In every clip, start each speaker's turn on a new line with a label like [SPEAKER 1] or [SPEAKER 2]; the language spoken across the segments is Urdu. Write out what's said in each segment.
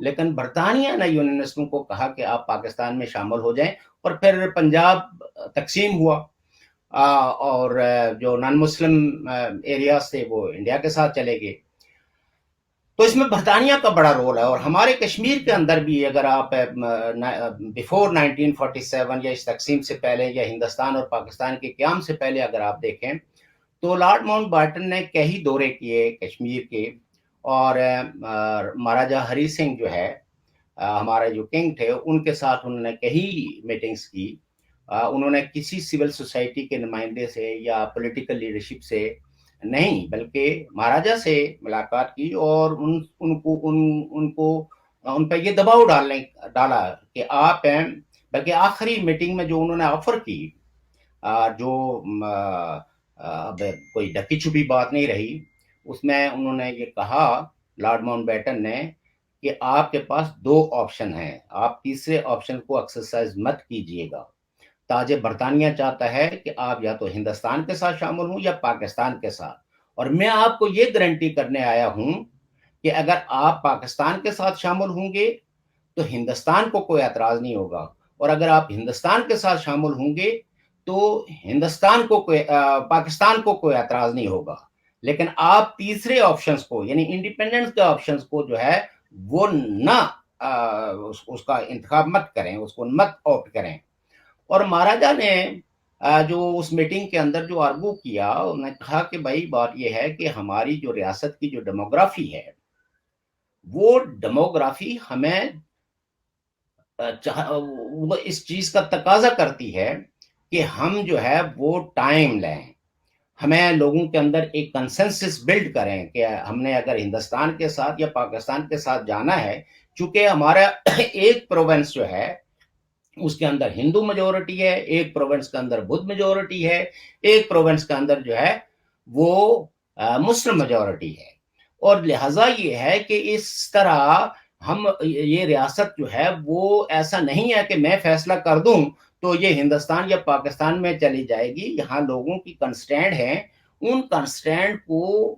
[SPEAKER 1] لیکن برطانیہ نے یونینسٹوں کو کہا کہ آپ پاکستان میں شامل ہو جائیں، اور پھر پنجاب تقسیم ہوا، اور جو نان مسلم ایریاز تھے وہ انڈیا کے ساتھ چلے گئے. تو اس میں برطانیہ کا بڑا رول ہے. اور ہمارے کشمیر کے اندر بھی اگر آپ بیفور 1947 یا اس تقسیم سے پہلے یا ہندوستان اور پاکستان کے قیام سے پہلے اگر آپ دیکھیں تو لارڈ ماؤنٹ بیٹن نے کئی دورے کیے کشمیر کے، اور مہاراجہ ہری سنگھ جو ہے ہمارے جو کنگ تھے ان کے ساتھ انہوں نے کئی میٹنگز کی. انہوں نے کسی سول سوسائٹی کے نمائندے سے یا پولیٹیکل لیڈرشپ سے نہیں بلکہ مہاراجہ سے ملاقات کی، اور ان پہ یہ دباؤ ڈالا کہ آپ ہیں. بلکہ آخری میٹنگ میں جو انہوں نے آفر کی، جو اب کوئی ڈکی چھپی بات نہیں رہی، اس میں انہوں نے یہ کہا لارڈ ماؤنٹ بیٹن نے کہ آپ کے پاس 2 آپشن ہیں، آپ تیسرے آپشن کو ایکسرسائز مت کیجئے گا. تاج برطانیہ چاہتا ہے کہ آپ یا تو ہندوستان کے ساتھ شامل ہوں یا پاکستان کے ساتھ، اور میں آپ کو یہ گارنٹی کرنے آیا ہوں کہ اگر آپ پاکستان کے ساتھ شامل ہوں گے تو ہندوستان کو کوئی اعتراض نہیں ہوگا، اور اگر آپ ہندوستان کے ساتھ شامل ہوں گے تو پاکستان کو کوئی اعتراض نہیں ہوگا. لیکن آپ تیسرے آپشنز کو یعنی انڈیپینڈنس کے آپشنز کو جو ہے وہ نہ اس کا انتخاب مت کریں، اس کو مت آپٹ کریں. اور مہاراجہ نے جو اس میٹنگ کے اندر جو آرگو کیا، انہوں نے کہا کہ بھائی بات یہ ہے کہ ہماری جو ریاست کی جو ڈیموگرافی ہے وہ ڈیموگرافی ہمیں وہ اس چیز کا تقاضا کرتی ہے کہ ہم جو ہے وہ ٹائم لیں، ہمیں لوگوں کے اندر ایک کنسنسس بلڈ کریں کہ ہم نے اگر ہندوستان کے ساتھ یا پاکستان کے ساتھ جانا ہے. چونکہ ہمارا ایک پروونس جو ہے اس کے اندر ہندو میجورٹی ہے، ایک پروونس کے اندر بدھ میجورٹی ہے، ایک پروونس کے اندر جو ہے وہ مسلم میجورٹی ہے. اور لہٰذا یہ ہے کہ اس طرح ہم یہ ریاست جو ہے وہ ایسا نہیں ہے کہ میں فیصلہ کر دوں تو یہ ہندوستان یا پاکستان میں چلی جائے گی. یہاں لوگوں کی کنسٹرینٹ ہیں، ان کنسٹرینٹ کو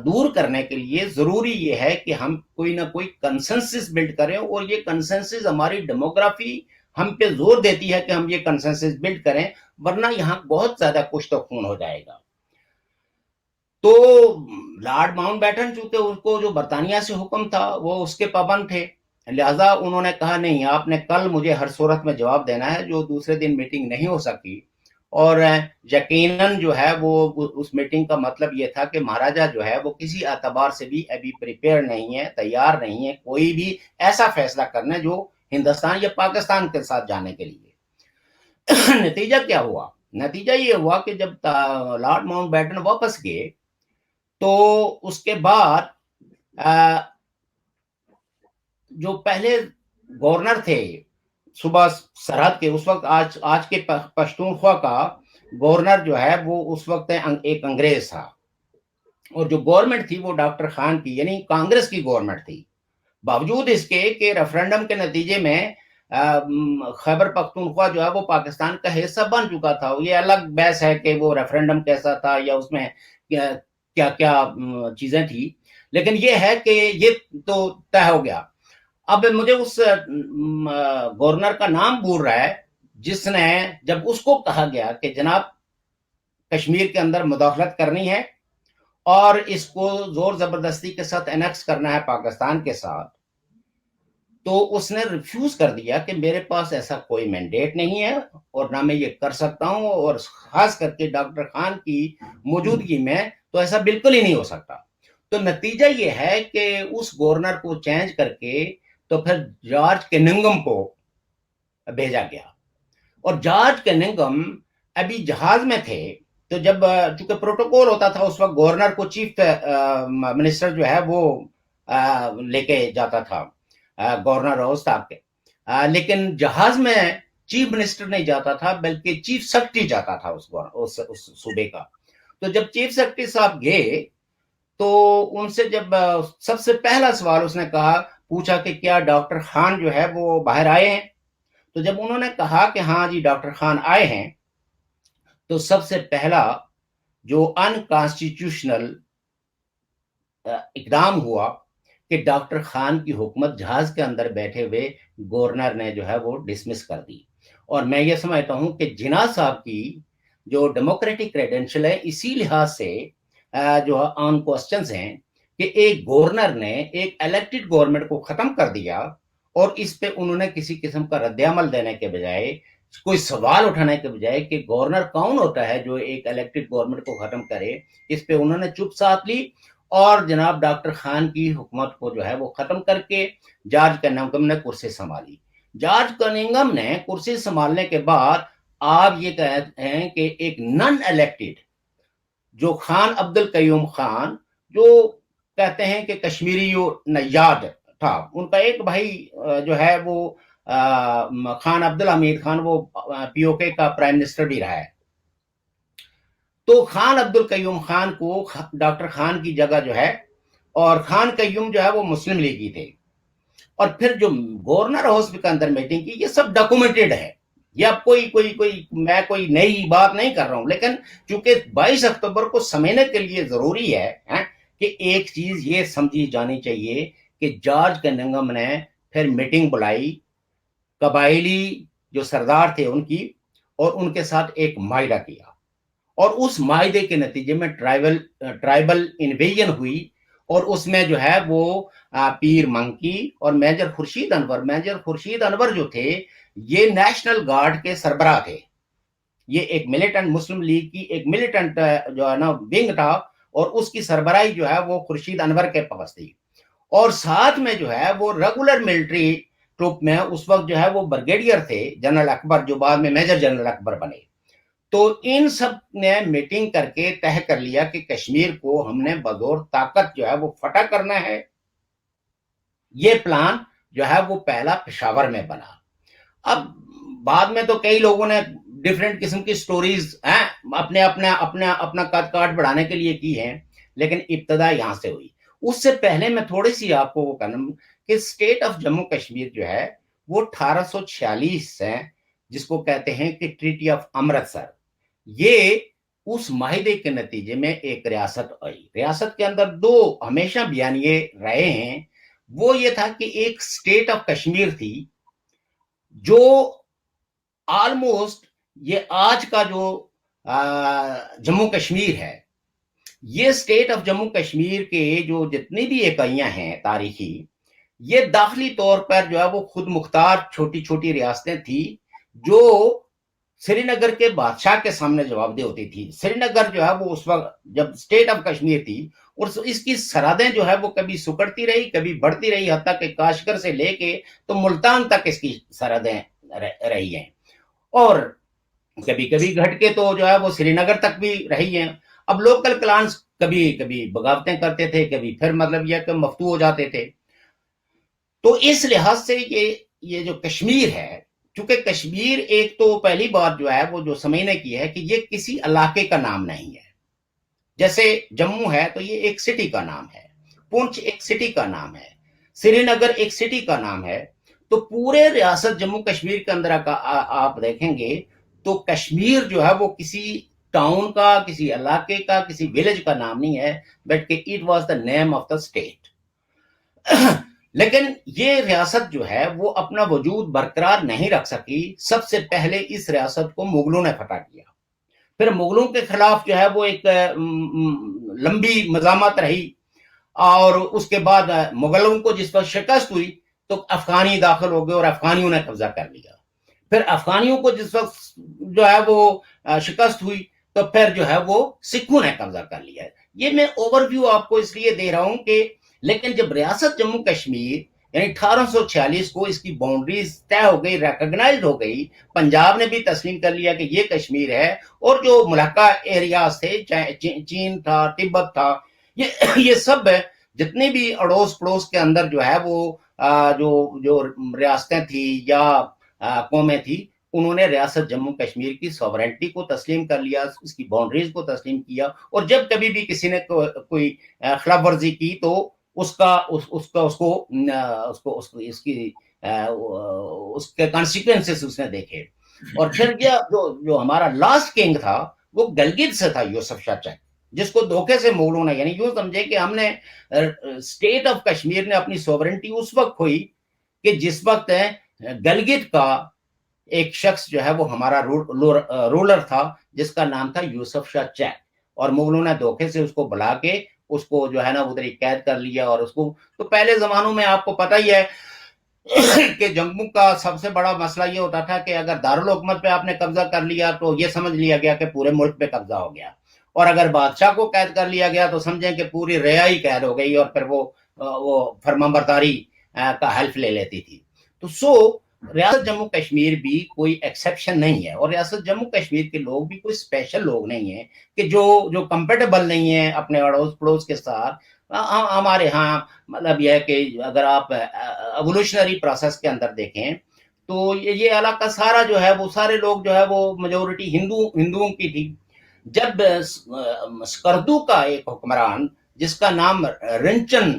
[SPEAKER 1] دور کرنے کے لیے ضروری یہ ہے کہ ہم کوئی نہ کوئی کنسنسس بلڈ کریں، اور یہ کنسنسس ہماری ڈیموگرافی ہم پہ زور دیتی ہے کہ ہم یہ کنسنسس بلڈ کریں، ورنہ یہاں بہت زیادہ کچھ تو خون ہو جائے گا. تو لارڈ ماؤنٹ بیٹن چونکہ اس کو جو برطانیہ سے حکم تھا وہ اس کے پابند تھے، لہذا انہوں نے کہا نہیں، آپ نے کل مجھے ہر صورت میں جواب دینا ہے. جو دوسرے دن میٹنگ نہیں ہو سکی، اور یقیناً جو ہے وہ اس میٹنگ کا مطلب یہ تھا کہ مہاراجہ جو ہے وہ کسی اعتبار سے بھی ابھی پریپیئر نہیں ہے، تیار نہیں ہے کوئی بھی ایسا فیصلہ کرنا جو ہندوستان یا پاکستان کے ساتھ جانے کے لیے. نتیجہ کیا ہوا؟ نتیجہ یہ ہوا کہ جب لارڈ ماؤنٹ بیٹن واپس گئے تو اس کے بعد جو پہلے گورنر تھے صوبہ سرحد کے، اس وقت آج کے پشتونخوا کا گورنر جو ہے وہ اس وقت ایک انگریز تھا، اور جو گورنمنٹ تھی وہ ڈاکٹر خان کی یعنی کانگریس کی گورنمنٹ تھی. باوجود اس کے کہ ریفرنڈم کے نتیجے میں خیبر پختونخوا جو ہے وہ پاکستان کا حصہ بن چکا تھا. یہ الگ بحث ہے کہ وہ ریفرنڈم کیسا تھا یا اس میں کیا کیا چیزیں تھی، لیکن یہ ہے کہ یہ تو طے ہو گیا. اب مجھے اس گورنر کا نام بھول رہا ہے جس نے جب اس کو کہا گیا کہ جناب کشمیر کے اندر مداخلت کرنی ہے اور اس کو زور زبردستی کے ساتھ انیکس کرنا ہے پاکستان کے ساتھ، تو اس نے ریفیوز کر دیا کہ میرے پاس ایسا کوئی مینڈیٹ نہیں ہے اور نہ میں یہ کر سکتا ہوں، اور خاص کر کے ڈاکٹر خان کی موجودگی میں تو ایسا بالکل ہی نہیں ہو سکتا. تو نتیجہ یہ ہے کہ اس گورنر کو چینج کر کے تو پھر جارج کننگم کو بھیجا گیا. اور جارج کننگم ابھی جہاز میں تھے، تو جب چونکہ پروٹوکول ہوتا تھا اس وقت گورنر کو چیف منسٹر جو ہے وہ لے کے جاتا تھا، گورنر ہاؤس تھا کے، لیکن جہاز میں چیف منسٹر نہیں جاتا تھا بلکہ چیف سیکرٹری جاتا تھا اس صوبے کا. تو جب چیف سیکرٹری صاحب گئے تو ان سے جب سب سے پہلا سوال اس نے پوچھا کہ کیا ڈاکٹر خان جو ہے وہ باہر آئے ہیں؟ تو جب انہوں نے کہا کہ ہاں جی ڈاکٹر خان آئے ہیں، تو سب سے پہلا جو ان کانسٹیٹیوشنل اقدام ہوا کہ ڈاکٹر خان کی حکومت جہاز کے اندر بیٹھے ہوئے گورنر نے جو ہے وہ ڈسمس کر دی. اور میں یہ سمجھتا ہوں کہ جناح صاحب کی جو ڈیموکریٹک کریڈینشل ہے اسی لحاظ سے جو آن کوسچنز ہیں کہ ایک گورنر نے ایک الیکٹڈ گورنمنٹ کو ختم کر دیا اور اس پہ انہوں نے کسی قسم کا رد عمل دینے کے بجائے, کوئی سوال اٹھانے کے بجائے کہ گورنر کون ہوتا ہے جو ایک الیکٹڈ گورنمنٹ کو ختم کرے, اس پہ انہوں نے چپ ساتھ لی اور جناب ڈاکٹر خان کی حکومت کو جو ہے وہ ختم کر کے جارج کننگھم نے کرسی سنبھالی. جارج کننگھم نے کرسی سنبھالنے کے بعد آپ یہ کہتے ہیں کہ ایک نن الیکٹڈ جو خان عبد القیوم خان, جو کہتے ہیں کہ کشمیری نیاد تھا, ان کا ایک بھائی جو ہے وہ خان عبد الحمید خان, وہ پی او کے کا پرائم منسٹر بھی رہا ہے. تو خان عبد القیوم خان کو ڈاکٹر خان کی جگہ جو ہے, اور خان قیوم جو ہے وہ مسلم لیگی تھے, اور پھر جو گورنر ہاؤس کے اندر میٹنگ کی, یہ سب ڈاکومنٹڈ ہے. یہ اب میں کوئی نئی بات نہیں کر رہا ہوں, لیکن چونکہ 22 اکتوبر کو سمجھنے کے لیے ضروری ہے کہ ایک چیز یہ سمجھی جانی چاہیے کہ جارج کننگھم نے پھر میٹنگ بلائی, قبائلی جو سردار تھے ان کی, اور ان کے ساتھ ایک معاہدہ کیا, اور اس معاہدے کے نتیجے میں ٹرائبل انویژن ہوئی, اور اس میں جو ہے وہ پیر منکی اور میجر خورشید انور جو تھے یہ نیشنل گارڈ کے سربراہ تھے. یہ ایک ملیٹنٹ مسلم لیگ کی ایک ملیٹنٹ جو ہے نا ونگ تھا, اور اس کی سربراہی جو ہے وہ خورشید انور کے پاس تھی, اور ساتھ میں جو ہے وہ ریگولر ملٹری ٹروپ میں اس وقت جو ہے وہ بریگیڈیئر تھے جنرل اکبر, جو بعد میں میجر جنرل اکبر بنے. تو ان سب نے میٹنگ کر کے طے کر لیا کہ کشمیر کو ہم نے بزور طاقت جو ہے وہ فتح کرنا ہے. یہ پلان جو ہے وہ پہلا پشاور میں بنا. اب بعد میں تو کئی لوگوں نے ڈیفرنٹ قسم کی سٹوریز اپنا قد کاٹ بڑھانے کے لیے کی ہیں, لیکن ابتدا یہاں سے ہوئی. اس سے پہلے میں تھوڑی سی آپ کو وہ کہنا کہ اسٹیٹ آف جموں کشمیر جو ہے وہ 1846 ہے, جس کو کہتے ہیں کہ ٹریٹی آف امرتسر. یہ اس معاہدے کے نتیجے میں ایک ریاست آئی. ریاست کے اندر دو ہمیشہ بیانیے رہے ہیں. وہ یہ تھا کہ ایک اسٹیٹ آف کشمیر تھی جو آلموسٹ یہ آج کا جو جموں کشمیر ہے, یہ اسٹیٹ آف جموں کشمیر کے جو جتنی بھی اکائیاں ہیں تاریخی, یہ داخلی طور پر جو ہے وہ خود مختار چھوٹی چھوٹی ریاستیں تھیں جو سری نگر کے بادشاہ کے سامنے جواب دہ ہوتی تھی. سری نگر جو ہے وہ اس وقت جب اسٹیٹ آف کشمیر تھی, اور اس کی سرحدیں جو ہے وہ کبھی سکڑتی رہی کبھی بڑھتی رہی, حتیٰ کہ کاشگر سے لے کے تو ملتان تک اس کی سرحدیں رہی ہیں, اور کبھی کبھی گھٹ کے تو جو ہے وہ سری نگر تک بھی رہی ہیں. اب لوکل کلانس کبھی کبھی بغاوتیں کرتے تھے, کبھی پھر مطلب یہ کہ مفتو ہو جاتے تھے. تو اس لحاظ سے یہ جو کشمیر ہے, چونکہ کشمیر ایک تو پہلی بات جو ہے وہ جو سمجھنے کی ہے کہ یہ کسی علاقے کا نام نہیں ہے. جیسے جموں ہے تو یہ ایک سٹی کا نام ہے, پونچھ ایک سٹی کا نام ہے, سری نگر ایک سٹی کا نام ہے. تو پورے ریاست جموں کشمیر کے اندر کا آپ دیکھیں گے تو کشمیر جو ہے وہ کسی ٹاؤن کا, کسی علاقے کا, کسی ولیج کا نام نہیں ہے, بلکہ it was the name of the state. لیکن یہ ریاست جو ہے وہ اپنا وجود برقرار نہیں رکھ سکی. سب سے پہلے اس ریاست کو مغلوں نے فتح کیا, پھر مغلوں کے خلاف جو ہے وہ ایک لمبی مزاحمت رہی, اور اس کے بعد مغلوں کو جس وقت شکست ہوئی تو افغانی داخل ہو گئے اور افغانیوں نے قبضہ کر لیا. پھر افغانیوں کو جس وقت جو ہے وہ شکست ہوئی تو پھر جو ہے وہ سکھوں نے قبضہ کر لیا. یہ میں اوور ویو آپ کو اس لیے دے رہا ہوں کہ لیکن جب ریاست جموں کشمیر یعنی 1846 کو اس کی باؤنڈریز طے ہو گئی, ریکگنائزڈ ہو گئی, پنجاب نے بھی تسلیم کر لیا کہ یہ کشمیر ہے, اور جو ملحقہ ایریاز تھے, چاہے چین تھا, تبت تھا, یہ سب جتنے بھی اڑوس پڑوس کے اندر جو ہے وہ جو ریاستیں تھیں یا قومیں تھیں, انہوں نے ریاست جموں کشمیر کی سوورنٹی کو تسلیم کر لیا, اس کی باؤنڈریز کو تسلیم کیا, اور جب کبھی بھی کسی نے کوئی خلاف ورزی کی تو اس کے کانسیکوینسز اس نے دیکھے. اور پھر جو ہمارا لاسٹ کنگ تھا وہ گلگت سے تھا, یوسف شاہ چک, جس کو دھوکے سے مغلوں نے، یعنی یوں سمجھے کہ ہم نے اسٹیٹ آف کشمیر نے اپنی سوورنٹی اس وقت کھوئی کہ جس وقت گلگت کا ایک شخص جو ہے وہ ہمارا رولر تھا جس کا نام تھا یوسف شاہ چیک، اور مغلوں نے دھوکے سے اس کو بلا کے اس کو جو ہے نا ادھر قید کر لیا. اور اس کو تو پہلے زمانوں میں آپ کو پتہ ہی ہے کہ جموں کا سب سے بڑا مسئلہ یہ ہوتا تھا کہ اگر دارالحکومت پہ آپ نے قبضہ کر لیا تو یہ سمجھ لیا گیا کہ پورے ملک پہ قبضہ ہو گیا، اور اگر بادشاہ کو قید کر لیا گیا تو سمجھیں کہ پوری رعائی قید ہو گئی، اور پھر وہ فرمانبرداری کا حلف لے لیتی تھی. تو ریاست جموں کشمیر بھی کوئی ایکسیپشن نہیں ہے، اور ریاست جموں کشمیر کے لوگ بھی کوئی اسپیشل لوگ نہیں ہیں کہ جو کمپیٹیبل نہیں ہیں اپنے اڑوس پڑوس کے ساتھ. ہمارے ہاں مطلب یہ ہے کہ اگر آپ ایوولوشنری پروسیس کے اندر دیکھیں تو یہ علاقہ سارا جو ہے وہ سارے لوگ جو ہے وہ میجورٹی ہندوؤں کی تھی. جب سکردو کا ایک حکمران جس کا نام رنچن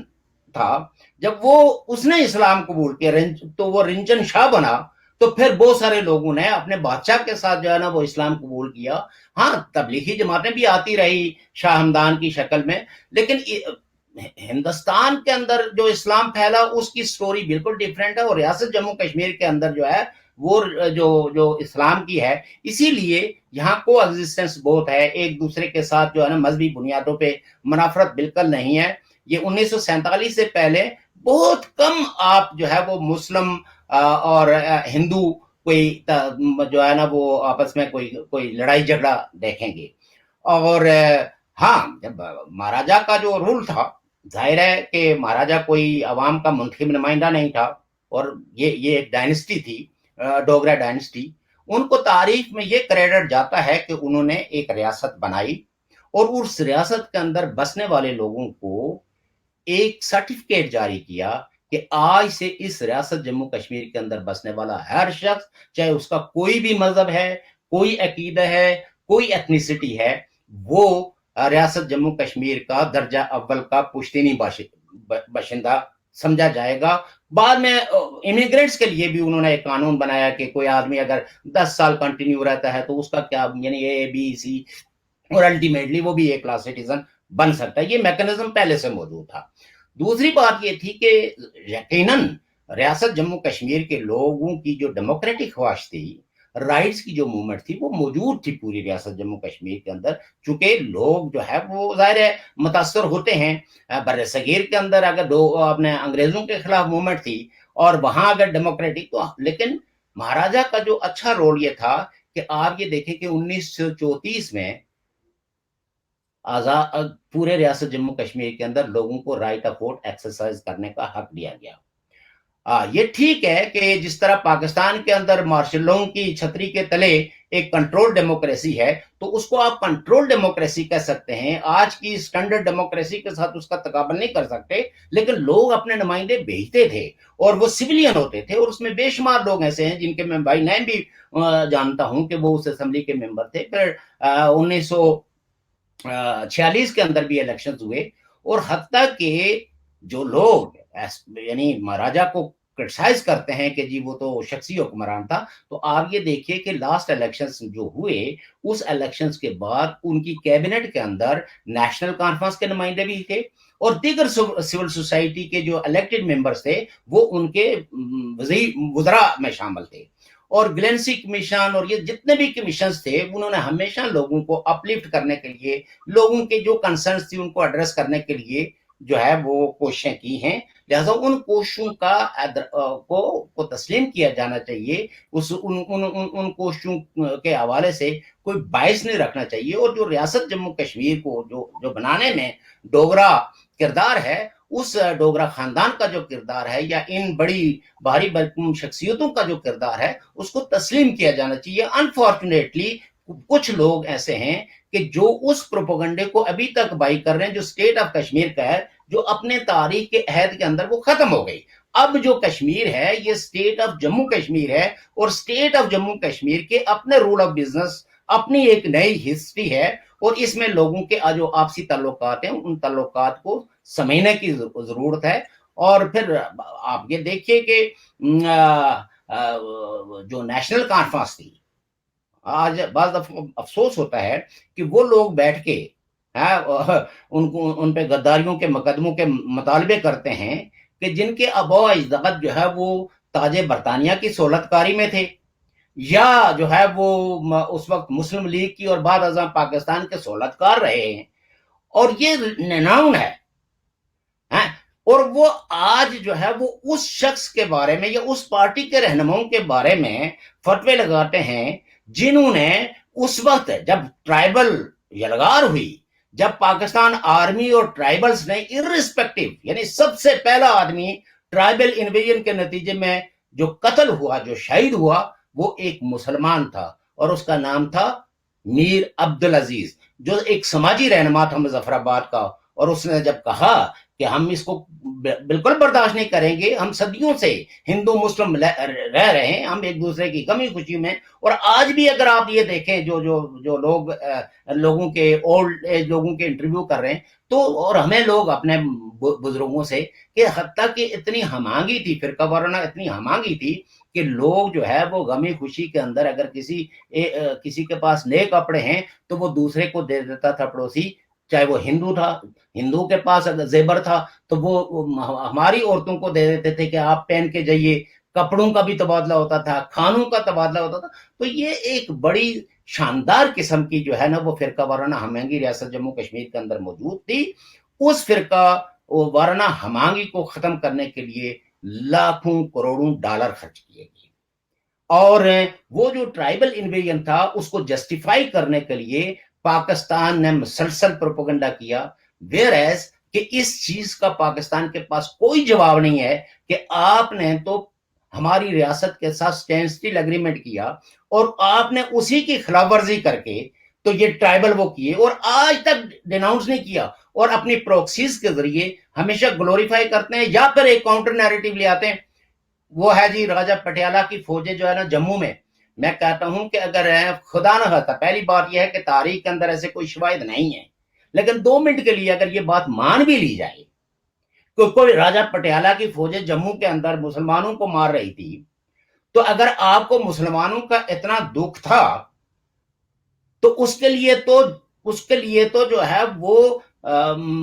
[SPEAKER 1] تھا، جب اس نے اسلام قبول کیا تو وہ رنچن شاہ بنا، تو پھر بہت سارے لوگوں نے اپنے بادشاہ کے ساتھ جو ہے نا وہ اسلام قبول کیا. ہاں تبلیغی جماعتیں بھی آتی رہی شاہ ہمدان کی شکل میں، لیکن ہندوستان کے اندر جو اسلام پھیلا اس کی سٹوری بالکل ڈیفرنٹ ہے، اور ریاست جموں کشمیر کے اندر جو ہے وہ جو اسلام کی ہے، اسی لیے یہاں کو ایگزسٹنس بہت ہے ایک دوسرے کے ساتھ جو ہے نا مذہبی بنیادوں پہ منافرت بالکل نہیں ہے. یہ 1947 سے پہلے بہت کم آپ جو ہے وہ مسلم اور ہندو کوئی جو ہے نا وہ آپس میں کوئی لڑائی جھگڑا دیکھیں گے. اور ہاں جب مہاراجا کا جو رول تھا، ظاہر ہے کہ مہاراجا کوئی عوام کا منتخب نمائندہ نہیں تھا، اور یہ ایک ڈائنسٹی تھی، ڈوگرا ڈائنسٹی. ان کو تاریخ میں یہ کریڈٹ جاتا ہے کہ انہوں نے ایک ریاست بنائی، اور اس ریاست کے اندر بسنے والے لوگوں کو ایک سرٹیفکیٹ جاری کیا کہ آج سے اس ریاست جموں کشمیر کے اندر بسنے والا ہر شخص، چاہے اس کا کوئی بھی مذہب ہے، کوئی عقیدہ ہے، کوئی ایتھنیسٹی ہے، وہ ریاست جموں کشمیر کا درجہ اول کا پشتینی باشندہ سمجھا جائے گا. بعد میں امیگرینٹس کے لیے بھی انہوں نے ایک قانون بنایا کہ کوئی آدمی اگر 10 سال کنٹینیو رہتا ہے تو اس کا کیا، یعنی اے بی سی، اور الٹیمیٹلی وہ بھی ایک کلاس سٹیزن بن سکتا ہے. یہ میکنزم پہلے سے موجود تھا. دوسری بات یہ تھی کہ یقیناً ریاست جموں کشمیر کے لوگوں کی جو ڈیموکریٹک خواہش تھی، رائٹس کی جو موومنٹ تھی، وہ موجود تھی پوری ریاست جموں کشمیر کے اندر. چونکہ لوگ جو ہے وہ ظاہر ہے متاثر ہوتے ہیں. بر صغیر کے اندر اگر اپنے انگریزوں کے خلاف موومنٹ تھی اور وہاں اگر ڈیموکریٹک تو، لیکن مہاراجا کا جو اچھا رول یہ تھا کہ آپ یہ دیکھیں کہ 1934 میں آزاد پورے ریاست جموں کشمیر کے اندر لوگوں کو رائٹ آف ووٹ ایکسرسائز کرنے کا حق دیا گیا. یہ ٹھیک ہے کہ جس طرح پاکستان کے اندر مارشل لاء کی چھتری کے تلے ایک کنٹرول ڈیموکریسی ہے، تو اس کو آپ کنٹرول ڈیموکریسی کہہ سکتے ہیں. آج کی سٹینڈرڈ ڈیموکریسی کے ساتھ اس کا تقابل نہیں کر سکتے، لیکن لوگ اپنے نمائندے بھیجتے تھے اور وہ سویلین ہوتے تھے، اور اس میں بے شمار لوگ ایسے ہیں جن کے میں بھائی نیم بھی جانتا ہوں کہ وہ اس اسمبلی کے ممبر تھے. پھر 1946 کے اندر بھی الیکشن ہوئے، اور حتیٰ کہ جو لوگ یعنی مہاراجا کو کرٹیسائز کرتے ہیں کہ جی وہ تو شخصی حکمران تھا، تو آپ یہ دیکھیے کہ لاسٹ الیکشنز جو ہوئے، اس الیکشنز کے بعد ان کی کیبنٹ کے اندر نیشنل کانفرنس کے نمائندے بھی تھے، اور دیگر سول سوسائٹی کے جو الیکٹڈ ممبرز تھے وہ ان کے وزراء میں شامل تھے. اور گلینسی کمیشن اور یہ جتنے بھی کمیشنز تھے، انہوں نے ہمیشہ لوگوں کو اپلفٹ کرنے کے لیے، لوگوں کے جو کنسرنز تھی ان کو ایڈریس کرنے کے لیے جو ہے وہ کوششیں کی ہیں. لہذا ان کوششوں کو تسلیم کیا جانا چاہیے. ان کوششوں کے حوالے سے کوئی باعث نہیں رکھنا چاہیے. اور جو ریاست جموں کشمیر کو جو بنانے میں ڈوگرا کردار ہے، اس ڈوگرا خاندان کا جو کردار ہے، یا ان بڑی بھاری برکم شخصیتوں کا جو کردار ہے، اس کو تسلیم کیا جانا چاہیے. انفارچونیٹلی کچھ لوگ ایسے ہیں کہ جو اس پروپیگنڈے کو ابھی تک بائی کر رہے ہیں جو اسٹیٹ آف کشمیر کا ہے، جو اپنے تاریخ کے عہد کے اندر وہ ختم ہو گئی. اب جو کشمیر ہے یہ اسٹیٹ آف جموں کشمیر ہے، اور اسٹیٹ آف جموں کشمیر کے اپنے رول آف بزنس، اپنی ایک نئی ہسٹری ہے، اور اس میں لوگوں کے جو آپسی تعلقات ہیں ان تعلقات کو سمجھنے کی ضرورت ہے. اور پھر آپ یہ دیکھیے کہ جو نیشنل کانفرنس تھی، آج بعض افسوس ہوتا ہے کہ وہ لوگ بیٹھ کے ان پہ غداریوں کے مقدموں کے مطالبے کرتے ہیں کہ جن کے آباء اجداد جو ہے وہ تاج برطانیہ کی سہولت کاری میں تھے، یا جو ہے وہ اس وقت مسلم لیگ کی اور بعد ازاں پاکستان کے سہولت کار رہے ہیں، اور یہ نناؤن ہے۔ اور وہ آج جو ہے وہ اس شخص کے بارے میں یا اس پارٹی کے رہنماؤں کے بارے میں فتوے لگاتے ہیں جنہوں نے اس وقت جب ٹرائبل یلغار ہوئی، جب پاکستان آرمی اور ٹرائبلز نے ارسپیکٹو، یعنی سب سے پہلا آدمی ٹرائبل انویژن کے نتیجے میں جو قتل ہوا، جو شہید ہوا، وہ ایک مسلمان تھا اور اس کا نام تھا میر عبدالعزیز، جو ایک سماجی رہنما تھا مظفر آباد کا۔ اور اس نے جب کہا کہ ہم اس کو بالکل برداشت نہیں کریں گے، ہم صدیوں سے ہندو مسلم رہ رہے ہیں، ہم ایک دوسرے کی غمی خوشی میں، اور آج بھی اگر آپ یہ دیکھیں جو لوگوں کے اولڈ ایج لوگوں کے انٹرویو کر رہے ہیں، تو اور ہمیں لوگ اپنے بزرگوں سے کہ حتیٰ کہ اتنی ہمانگی تھی، فرقہ وارانہ اتنی ہمانگی تھی کہ لوگ جو ہے وہ غمی خوشی کے اندر اگر کسی کے پاس نئے کپڑے ہیں تو وہ دوسرے کو دے دیتا تھا پڑوسی، چاہے وہ ہندو تھا، ہندو کے پاس اگر زیور تھا تو وہ ہماری عورتوں کو دے دیتے تھے کہ آپ پہن کے جائیے، کپڑوں کا بھی تبادلہ ہوتا تھا، کھانوں کا تبادلہ ہوتا تھا۔ تو یہ ایک بڑی شاندار قسم کی جو ہے نا وہ فرقہ وارانہ ہمانگی ریاست جموں کشمیر کے اندر موجود تھی۔ اس فرقہ وارانہ ہمانگی کو ختم کرنے کے لیے لاکھوں کروڑوں ڈالر خرچ کیے گئے، اور وہ جو ٹرائبل انویژن تھا اس کو جسٹیفائی کرنے کے لیے پاکستان نے مسلسل پروپیگنڈا کیا، ویئر ایز کہ اس چیز کا پاکستان کے پاس کوئی جواب نہیں ہے کہ آپ نے تو ہماری ریاست کے ساتھ اسٹینڈ اسٹل اگریمنٹ کیا اور آپ نے اسی کی خلاف ورزی کر کے تو یہ ٹرائبل وہ کیے، اور آج تک ڈیناؤنس نہیں کیا، اور اپنی پروکسیز کے ذریعے ہمیشہ گلوریفائی کرتے ہیں یا پھر ایک کاؤنٹر نیریٹو لے آتے ہیں۔ وہ ہے جی راجہ پٹیالہ کی فوجیں جو ہے نا جموں میں کہتا ہوں کہ اگر خدا نہ خواستہ، پہلی بات یہ ہے کہ تاریخ کے اندر ایسے کوئی شواہد نہیں ہے، لیکن 2 منٹ کے لیے اگر یہ بات مان بھی لی جائے کہ کوئی راجہ پٹیالہ کی فوجیں جموں کے اندر مسلمانوں کو مار رہی تھی، تو اگر آپ کو مسلمانوں کا اتنا دکھ تھا تو اس کے لیے تو جو ہے وہ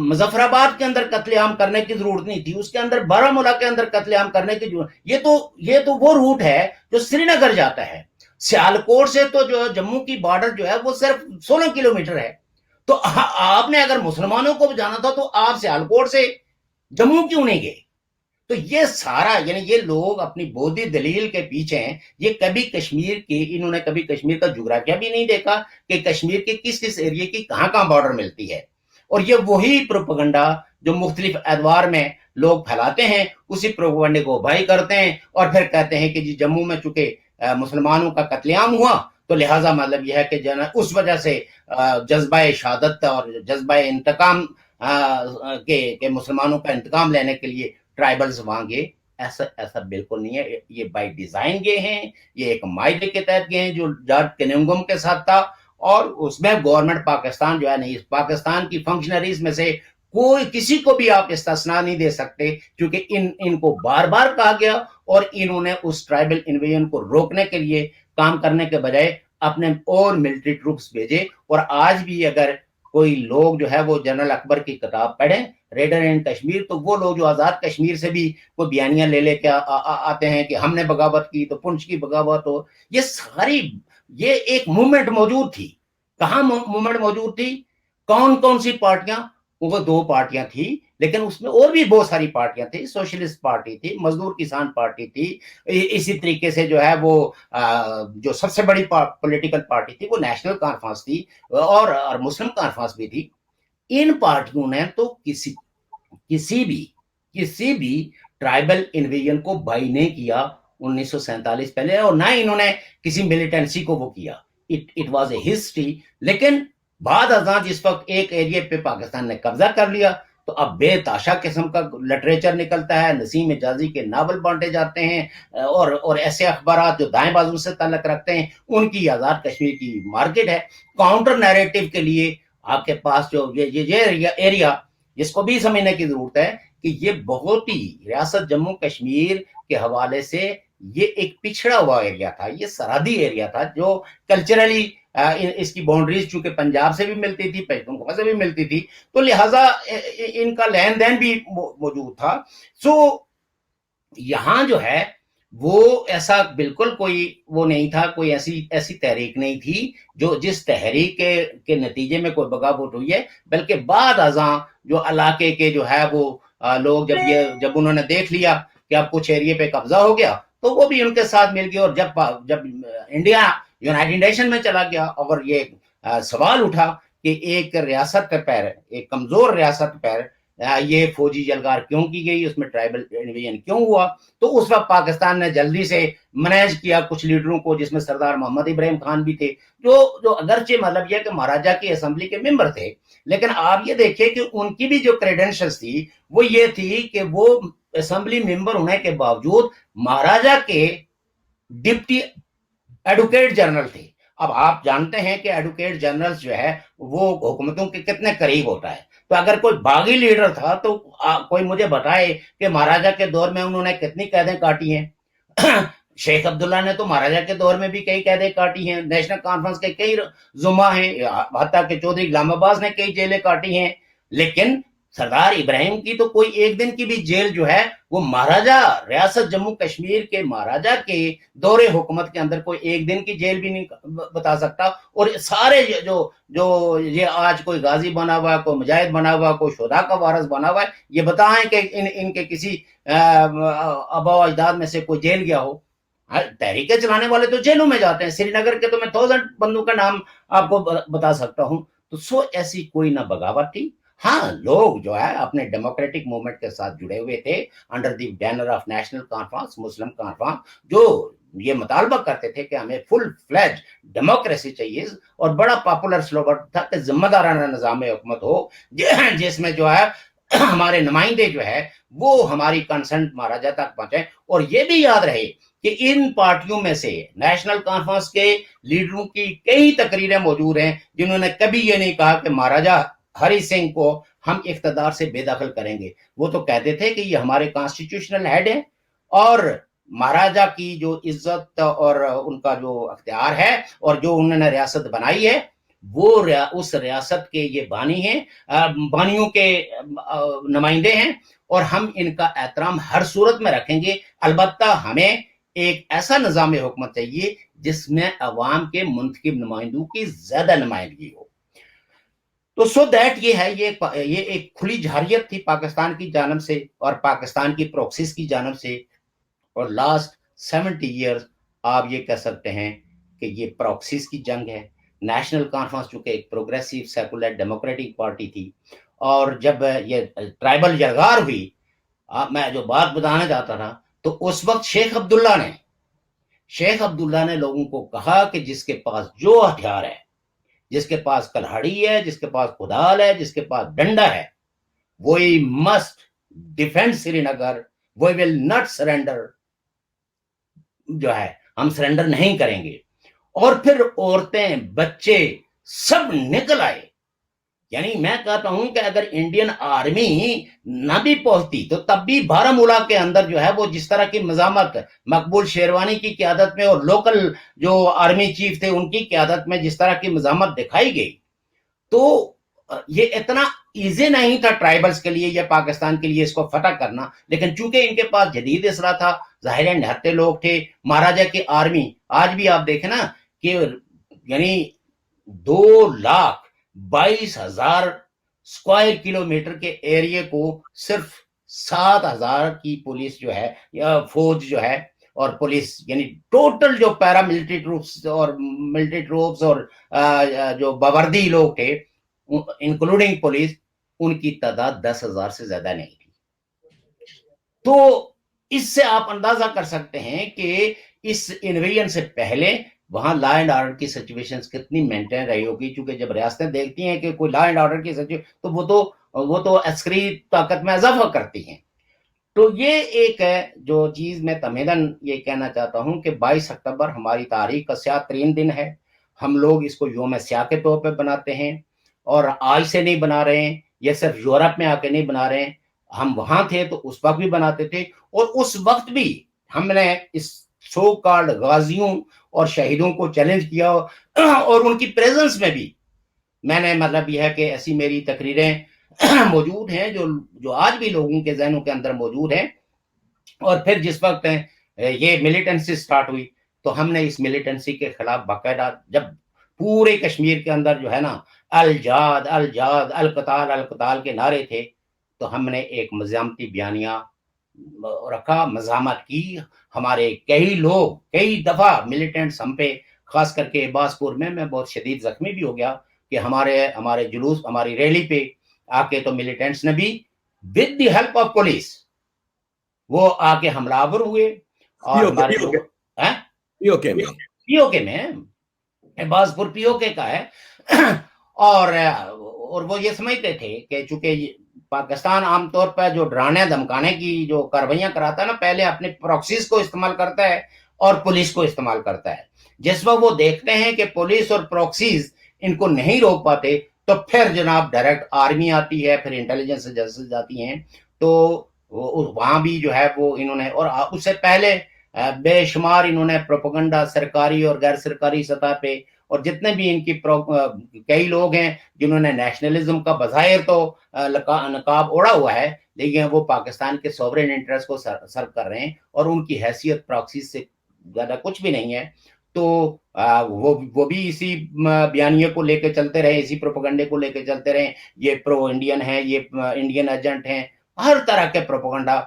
[SPEAKER 1] مظفر آباد کے اندر قتل عام کرنے کی ضرورت نہیں تھی، اس کے اندر بارہمولہ کے اندر قتل عام کرنے کی ضرورت۔ یہ تو وہ روٹ ہے جو سری نگر جاتا ہے، سیالکوٹ سے تو جو جموں کی بارڈر جو ہے وہ صرف 16 کلومیٹر ہے، تو آپ نے اگر مسلمانوں کو جانا تھا تو آپ سیالکوٹ سے جموں کیوں نہیں گئے؟ تو یہ سارا یعنی یہ لوگ اپنی بودھی دلیل کے پیچھے ہیں، یہ کبھی کشمیر کی انہوں نے کبھی کشمیر کا جغرافیہ بھی نہیں دیکھا کہ کشمیر کے کس ایریے کی کہاں بارڈر ملتی ہے، اور یہ وہی پروپیگنڈا جو مختلف ادوار میں لوگ پھیلاتے ہیں، اسی پروپیگنڈے کو بھائی کرتے ہیں اور پھر کہتے ہیں کہ جی جموں میں چونکہ مسلمانوں کا قتل عام ہوا تو لہٰذا مطلب یہ ہے کہ اس وجہ سے جذبہ شہادت اور جذبہ انتقام کہ مسلمانوں کا انتقام لینے کے لیے ٹرائبلز وہاں گئے۔ ایسا بالکل نہیں ہے، یہ بائی ڈیزائن گئے ہیں، یہ ایک معاہدے کے تحت گئے ہیں جو جارج کننگھم کے ساتھ تھا، اور اس میں گورنمنٹ پاکستان جو ہے نہیں، پاکستان کی فنکشنریز میں سے کوئی کسی کو بھی آپ استثناء نہیں دے سکتے، کیونکہ ان کو بار بار کہا گیا اور انہوں نے اس ٹرائبل انویژن کو روکنے کے لیے کام کرنے کے بجائے اپنے اور ملٹری ٹروپس بھیجے۔ اور آج بھی اگر کوئی لوگ جو ہے وہ جنرل اکبر کی کتاب پڑھیں ریڈر ان کشمیر، تو وہ لوگ جو آزاد کشمیر سے بھی کوئی بیانیاں لے کے آتے ہیں کہ ہم نے بغاوت کی تو پنچ کی بغاوت ہو، یہ ایک موومنٹ موجود تھی۔ کہاں موومنٹ موجود تھی؟ کون سی پارٹیاں؟ وہ 2 پارٹیاں تھی، لیکن اس میں اور بھی بہت ساری پارٹیاں تھی، سوشلسٹ پارٹی تھی، مزدور کسان پارٹی تھی، اسی طریقے سے جو ہے وہ جو سب سے بڑی پولیٹیکل پارٹی تھی وہ نیشنل کانفرنس تھی، اور مسلم کانفرنس بھی تھی۔ ان پارٹیوں نے تو کسی بھی ٹرائبل انویژن کو بائی نہیں کیا 1947 پہلے، اور نہ انہوں نے کسی ملیٹنسی کو وہ کیا، اٹ واز اے ہسٹری۔ لیکن بعد ازاں جس وقت ایک ایریے پہ پاکستان نے قبضہ کر لیا تو اب بے تاشا قسم کا لٹریچر نکلتا ہے، نسیم حجازی کے ناول بانٹے جاتے ہیں، اور ایسے اخبارات جو دائیں بازو سے تعلق رکھتے ہیں ان کی آزاد کشمیر کی مارکیٹ ہے۔ کاؤنٹر نیریٹو کے لیے آپ کے پاس جو یہ ایریا جس کو بھی سمجھنے کی ضرورت ہے کہ یہ بہت ہی ریاست جموں کشمیر کے حوالے سے یہ ایک پچھڑا ہوا ایریا تھا, یہ سرحدی ایریا تھا جو کلچرلی اس کی باؤنڈریز چونکہ پنجاب سے بھی ملتی تھی, پشتونخوا سے بھی ملتی تھی, تو لہٰذا ان کا لین دین بھی موجود تھا. سو یہاں جو ہے وہ ایسا بالکل کوئی وہ نہیں تھا, کوئی ایسی تحریک نہیں تھی جو جس تحریک کے نتیجے میں کوئی بغاوت ہوئی ہے, بلکہ بعد ازاں جو علاقے کے جو ہے وہ لوگ جب انہوں نے دیکھ لیا کہ اب کچھ ایریے پہ قبضہ ہو گیا تو وہ بھی ان کے ساتھ مل گئے. اور جب انڈیا یونائٹڈ نیشن میں چلا گیا اور یہ سوال اٹھا کہ ایک ریاست پر, ایک کمزور محسوس پر یہ فوجی جلگار کیوں کی گئی, اس میں ٹرائبل انویژن کیوں ہوا, تو اس وقت پاکستان نے جلدی سے مینیج کیا کچھ لیڈروں کو, جس میں سردار محمد ابراہیم خان بھی تھے, جو اگرچہ مطلب یہ کہ مہاراجہ کی اسمبلی کے ممبر تھے, لیکن آپ یہ دیکھیں کہ ان کی بھی جو کریڈنشلز تھی وہ یہ تھی کہ وہ اسمبلی ممبر ہونے کے باوجود مہاراجہ کے ڈپٹی ایڈوکیٹ جنرل تھے. اب آپ جانتے ہیں کہ ایڈوکیٹ جنرل جو ہے وہ حکومتوں کے کتنے قریب ہوتا ہے, تو اگر کوئی باغی لیڈر تھا تو کوئی مجھے بتائے کہ مہاراجہ کے دور میں انہوں نے کتنی قیدیں کاٹی ہیں. شیخ عبداللہ نے تو مہاراجہ کے دور میں بھی کئی قیدیں کاٹی ہیں, نیشنل کانفرنس کے کئی زمہ ہیں, حتیٰ کہ چودھری غلام عباس نے کئی جیلیں کاٹی ہیں, لیکن سردار ابراہیم کی تو کوئی ایک دن کی بھی جیل جو ہے وہ مہاراجہ ریاست جموں کشمیر کے مہاراجہ کے دور حکومت کے اندر کوئی ایک دن کی جیل بھی نہیں بتا سکتا. اور سارے جو یہ آج کوئی غازی بنا ہوا ہے, کوئی مجاہد بنا ہوا ہے, کوئی شہداء کا وارث بنا ہوا ہے, یہ بتائیں کہ ان کے کسی آبا و اجداد میں سے کوئی جیل گیا ہو. تحریکیں چلانے والے تو جیلوں میں جاتے ہیں, سری نگر کے تو میں 1000 بندوں کا نام آپ کو بتا سکتا ہوں. تو ایسی کوئی نہ بغاوت تھی. ہاں, لوگ جو ہے اپنے ڈیموکریٹک موومنٹ کے ساتھ جڑے ہوئے تھے under the banner of national conference, Muslim conference, جو یہ مطالبہ کرتے تھے کہ ہمیں فل فلیج ڈیموکریسی چاہیے, اور بڑا پاپولر سلوگن تھا کہ ذمہ دارانہ نظام حکومت ہو جس میں جو ہے ہمارے نمائندے جو ہے وہ ہماری کنسنٹ مہاراجہ تک پہنچے. اور یہ بھی یاد رہے کہ ان پارٹیوں میں سے نیشنل کانفرنس کے لیڈروں کی کئی تقریریں موجود ہیں جنہوں نے کبھی یہ نہیں کہا کہ مہاراجہ ہری سنگھ کو ہم اقتدار سے بے دخل کریں گے. وہ تو کہتے تھے کہ یہ ہمارے کانسٹیٹیوشنل ہیڈ ہیں, اور مہاراجہ کی جو عزت اور ان کا جو اختیار ہے اور جو انہوں نے ریاست بنائی ہے وہ اس ریاست کے یہ بانی ہیں, بانیوں کے نمائندے ہیں, اور ہم ان کا احترام ہر صورت میں رکھیں گے. البتہ ہمیں ایک ایسا نظام حکومت چاہیے جس میں عوام کے منتخب نمائندوں کی زیادہ نمائندگی ہو. تو سو دیٹ یہ ہے, یہ ایک کھلی جارحیت تھی پاکستان کی جانب سے اور پاکستان کی پروکسیز کی جانب سے. اور لاسٹ 70 ایئرز آپ یہ کہہ سکتے ہیں کہ یہ پروکسیز کی جنگ ہے. نیشنل کانفرنس چونکہ ایک پروگریسو سیکولر ڈیموکریٹک پارٹی تھی, اور جب یہ ٹرائبل جلگار ہوئی, میں جو بات بتانا چاہتا تھا, تو اس وقت شیخ عبداللہ نے لوگوں کو کہا کہ جس کے پاس جو ہتھیار ہے, جس کے پاس کلہاڑی ہے, جس کے پاس کدال ہے, جس کے پاس ڈنڈا ہے, وہی must defend Srinagar, we will not surrender, جو ہے ہم سرینڈر نہیں کریں گے. اور پھر عورتیں, بچے سب نکل آئے. یعنی میں کہتا ہوں کہ اگر انڈین آرمی نہ بھی پہنچتی تو تب بھی بارہمولہ کے اندر جو ہے وہ جس طرح کی مزاحمت مقبول شیروانی کی قیادت میں اور لوکل جو آرمی چیف تھے ان کی قیادت میں جس طرح کی مزاحمت دکھائی گئی, تو یہ اتنا ایزی نہیں تھا ٹرائبلز کے لیے یا پاکستان کے لیے اس کو فتح کرنا. لیکن چونکہ ان کے پاس جدید اسلحہ تھا, ظاہر نہتے لوگ تھے, مہاراجہ کی آرمی آج بھی آپ دیکھیں نا کہ یعنی 2,22,000 اسکوائر کلومیٹر کے ایریے کو صرف 7,000 کی پولیس جو ہے یا فوج جو ہے, اور پولیس یعنی ٹوٹل جو پیرا ملٹری ٹروپس اور جو باوردی لوگ تھے انکلوڈنگ پولیس, ان کی تعداد 10,000 سے زیادہ نہیں تھی. تو اس سے آپ اندازہ کر سکتے ہیں کہ اس انویژن سے پہلے وہاں لا اینڈ آرڈر کی سچویشن کتنی مینٹین رہی ہوگی. چونکہ جب ریاستیں دیکھتی ہیں کہ کوئی لا اینڈ آرڈر کی سچویشن, تو وہ تو عسکری طاقت میں اضافہ کرتی ہیں. تو یہ ایک ہے جو چیز میں تمہیدن یہ کہنا چاہتا ہوں کہ 22 اکتوبر ہماری تاریخ کا سیاہ ترین دن ہے. ہم لوگ اس کو یوم سیاہ کے طور پہ بناتے ہیں, اور آج سے نہیں بنا رہے ہیں, یہ صرف یورپ میں آ کے نہیں بنا رہے ہیں. ہم وہاں تھے تو اس وقت بھی بناتے تھے, اور اس وقت بھی ہم نے اس سو کالڈ غازیوں اور شہیدوں کو چیلنج کیا, اور ان کی پریزنس میں بھی میں نے مطلب یہ ہے کہ ایسی میری تقریریں موجود ہیں جو آج بھی لوگوں کے ذہنوں کے اندر موجود ہیں. اور پھر جس وقت یہ ملیٹنسی سٹارٹ ہوئی تو ہم نے اس ملیٹنسی کے خلاف باقاعدہ, جب پورے کشمیر کے اندر جو ہے نا الجاد الجاد القتال القتال کے نعرے تھے, تو ہم نے ایک مزاحمتی بیانیہ رکھا, مزاحمت کی. ہمارے کئی لوگ کئی دفعہ ملیٹنٹس ہم پہ, خاص کر کے عباس پور میں بہت شدید زخمی بھی ہو گیا کہ ہمارے جلوس ہماری ریلی پہ آ کے تو ملیٹنٹس نے بھی with the help of police وہ آ کے حملہ آور ہوئے. اور ہمارے لوگ
[SPEAKER 2] پی او کے
[SPEAKER 1] میں عباس پور پی او کے کا ہے. اور وہ یہ سمجھتے تھے کہ چونکہ پاکستان عام طور پر جو ڈرانے دھمکانے کی جو کاروائیاں کراتا ہے نا, پہلے اپنے پراکسیز کو استعمال کرتا ہے اور پولیس کو استعمال کرتا ہے. جس وقت وہ دیکھتے ہیں کہ پولیس اور پراکسیز ان کو نہیں روک پاتے تو پھر جناب ڈائریکٹ آرمی آتی ہے, پھر انٹیلیجنس ایجنسیز آتی ہیں. تو وہاں بھی جو ہے وہ انہوں نے, اور اس سے پہلے بے شمار انہوں نے پروپیگنڈا سرکاری اور غیر سرکاری سطح پہ, اور جتنے بھی ان کی کئی لوگ ہیں جنہوں نے نیشنلزم کا بظاہر تو نقاب اوڑا ہوا ہے, لیکن وہ پاکستان کے سوورین انٹرسٹ کو سرو کر رہے ہیں اور ان کی حیثیت پراکسیز سے زیادہ کچھ بھی نہیں ہے. تو وہ بھی اسی بیانیے کو لے کے چلتے رہے, اسی پروپیگنڈے کو لے کے چلتے رہے. یہ پرو انڈین ہیں, یہ انڈین ایجنٹ ہیں, ہر طرح کے پروپیگنڈا.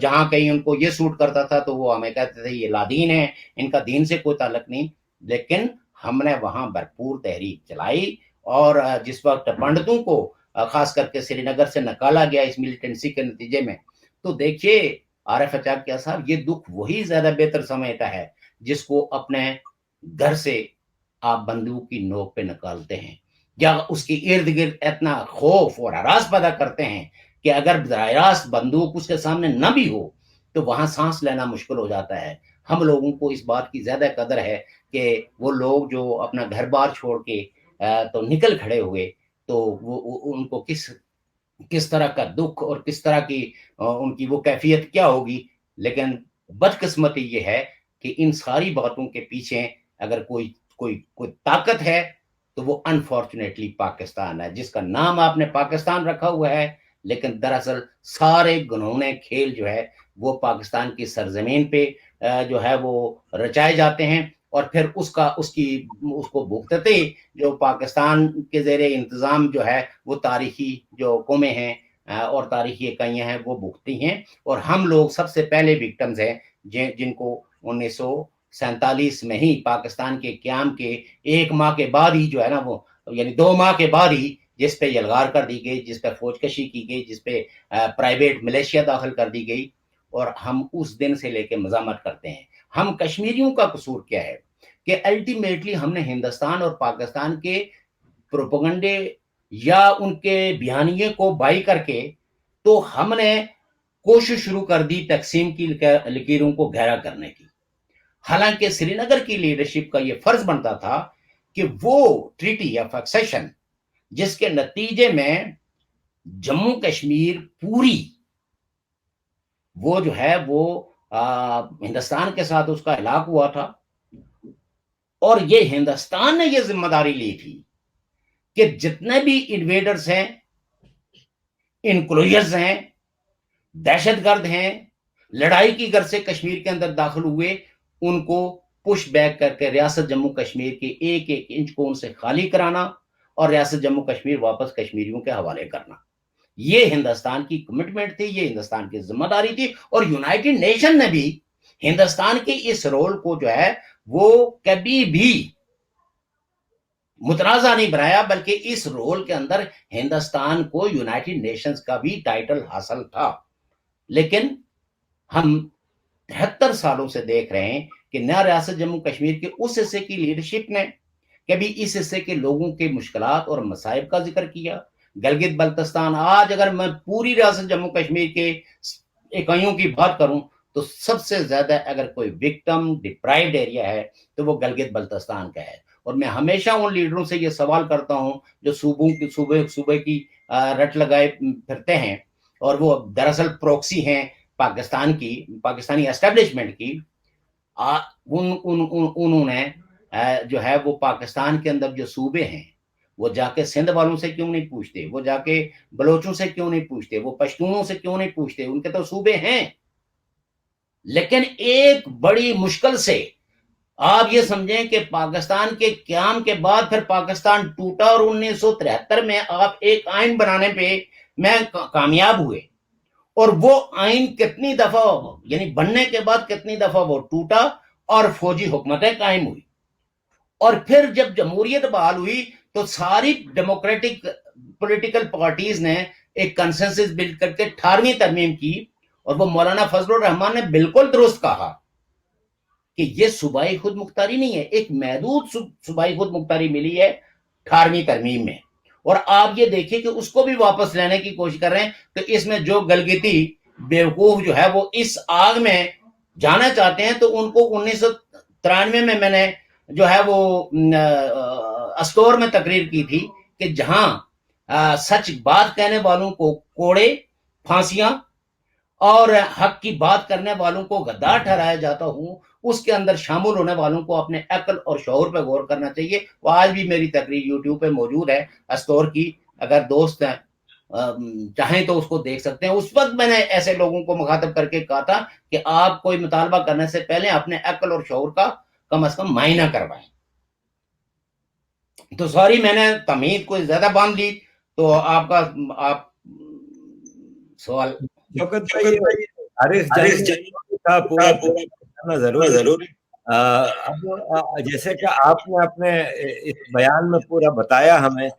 [SPEAKER 1] جہاں کہیں ان کو یہ سوٹ کرتا تھا تو وہ ہمیں کہتے تھے یہ لادین ہیں, ان کا دین سے کوئی تعلق نہیں. لیکن ہم نے وہاں بھرپور تحریک چلائی, اور جس وقت پنڈتوں کو خاص کر کے سری نگر سے نکالا گیا اس ملیٹنسی کے نتیجے میں, تو دیکھیے عارف اچاکیہ صاحب, یہ دکھ وہی زیادہ بہتر سمجھتا ہے جس کو اپنے گھر سے آپ بندوق کی نوک پہ نکالتے ہیں, یا اس کے ارد گرد اتنا خوف اور ہراس پیدا کرتے ہیں کہ اگر براہ راست بندوق اس کے سامنے نہ بھی ہو تو وہاں سانس لینا مشکل ہو جاتا ہے. ہم لوگوں کو اس بات کی زیادہ قدر ہے کہ وہ لوگ جو اپنا گھر بار چھوڑ کے تو نکل کھڑے ہوئے, تو وہ ان کو کس طرح کا دکھ اور کس طرح کی ان کی وہ کیفیت کیا ہوگی. لیکن بدقسمتی یہ ہے کہ ان ساری باتوں کے پیچھے اگر کوئی طاقت ہے تو وہ انفارچونیٹلی پاکستان ہے, جس کا نام آپ نے پاکستان رکھا ہوا ہے, لیکن دراصل سارے گنونے کھیل جو ہے وہ پاکستان کی سرزمین پہ جو ہے وہ رچائے جاتے ہیں, اور پھر اس کو بھگتتے جو پاکستان کے زیر انتظام جو ہے وہ تاریخی جو قومیں ہیں اور تاریخی اکائیاں ہیں وہ بھگتی ہیں. اور ہم لوگ سب سے پہلے وکٹمز ہیں جن کو 1947 میں ہی پاکستان کے قیام کے 1 ماہ کے بعد ہی جو ہے نا وہ, یعنی 2 ماہ کے بعد ہی, جس پہ یلغار کر دی گئی, جس پہ فوج کشی کی گئی, جس پہ پرائیویٹ ملیشیا داخل کر دی گئی, اور ہم اس دن سے لے کے مزاحمت کرتے ہیں. ہم کشمیریوں کا قصور کیا ہے کہ الٹیمیٹلی ہم نے ہندوستان اور پاکستان کے پروپیگنڈے یا ان کے بیانیے کو بائی کر کے تو ہم نے کوشش شروع کر دی تقسیم کی لکیروں کو گہرا کرنے کی. حالانکہ سری نگر کی لیڈرشپ کا یہ فرض بنتا تھا کہ وہ ٹریٹی آف ایکسیشن جس کے نتیجے میں جموں کشمیر پوری وہ جو ہے وہ ہندوستان کے ساتھ اس کا ہلاک ہوا تھا, اور یہ ہندوستان نے یہ ذمہ داری لی تھی کہ جتنے بھی انویڈرز ہیں, انکلوژرز ہیں, دہشت گرد ہیں, لڑائی کی غرض سے کشمیر کے اندر داخل ہوئے, ان کو پش بیک کر کے ریاست جموں کشمیر کے ایک ایک انچ کو ان سے خالی کرانا اور ریاست جموں کشمیر واپس کشمیریوں کے حوالے کرنا. یہ ہندوستان کی کمٹمنٹ تھی, یہ ہندوستان کی ذمہ داری تھی, اور یونائٹڈ نیشن نے بھی ہندوستان کے اس رول کو جو ہے وہ کبھی بھی متنازع نہیں بنایا, بلکہ اس رول کے اندر ہندوستان کو یونائٹڈ نیشنز کا بھی ٹائٹل حاصل تھا. لیکن ہم 73 سالوں سے دیکھ رہے ہیں کہ نہ ریاست جموں کشمیر کے اس حصے کی لیڈرشپ نے کبھی اس حصے کے لوگوں کے مشکلات اور مصائب کا ذکر کیا. گلگت بلتستان, آج اگر میں پوری ریاست جموں کشمیر کے اکائیوں کی بات کروں تو سب سے زیادہ اگر کوئی وکٹم ڈپرائیوڈ ایریا ہے تو وہ گلگت بلتستان کا ہے. اور میں ہمیشہ ان لیڈروں سے یہ سوال کرتا ہوں جو صوبے کی رٹ لگائے پھرتے ہیں, اور وہ دراصل پروکسی ہیں پاکستانی اسٹیبلشمنٹ کی. انہوں نے جو ہے وہ پاکستان کے اندر جو صوبے ہیں وہ جا کے سندھ والوں سے کیوں نہیں پوچھتے, وہ جا کے بلوچوں سے کیوں نہیں پوچھتے, وہ پشتونوں سے کیوں نہیں پوچھتے, ان کے تو صوبے ہیں. لیکن ایک بڑی مشکل سے آپ یہ سمجھیں کہ پاکستان کے قیام کے بعد پھر پاکستان ٹوٹا اور 1973 میں آپ ایک آئین بنانے پہ میں کامیاب ہوئے, اور وہ آئین کتنی دفعہ یعنی بننے کے بعد کتنی دفعہ وہ ٹوٹا اور فوجی حکومتیں قائم ہوئی. اور پھر جب جمہوریت بحال ہوئی تو ساری ڈیموکریٹک پولیٹیکل پارٹیز نے ایک کنسنسس بلڈ کر کے 18ویں ترمیم کی, اور وہ مولانا فضل الرحمان نے بالکل درست کہا کہ یہ صوبائی خود مختاری نہیں ہے, ایک محدود صوبائی خود مختاری ملی ہے 18ویں ترمیم میں, اور آپ یہ دیکھیں کہ اس کو بھی واپس لینے کی کوشش کر رہے ہیں. تو اس میں جو گلگتی بیوقوف جو ہے وہ اس آگ میں جانا چاہتے ہیں, تو ان کو 1993 میں نے جو ہے وہ استور میں تقریر کی تھی کہ جہاں سچ بات کہنے والوں کو کوڑے, پھانسیاں, اور حق کی بات کرنے والوں کو غدار ٹھہرایا جاتا ہوں, اس کے اندر شامل ہونے والوں کو اپنے عقل اور شعور پہ غور کرنا چاہیے. وہ آج بھی میری تقریر یوٹیوب پہ موجود ہے استور کی, اگر دوست ہیں چاہیں تو اس کو دیکھ سکتے ہیں. اس وقت میں نے ایسے لوگوں کو مخاطب کر کے کہا تھا کہ آپ کوئی مطالبہ کرنے سے پہلے اپنے عقل اور شعور کا کم از کم معائنہ کروائیں. تو سوری میں نے تمہید کو زیادہ باندھ لی, تو آپ سوال.
[SPEAKER 2] شوکت بھائی, حارث جنگی کا پورا ضروری. اب جیسے کہ آپ نے اپنے اس بیان میں پورا بتایا ہمیں,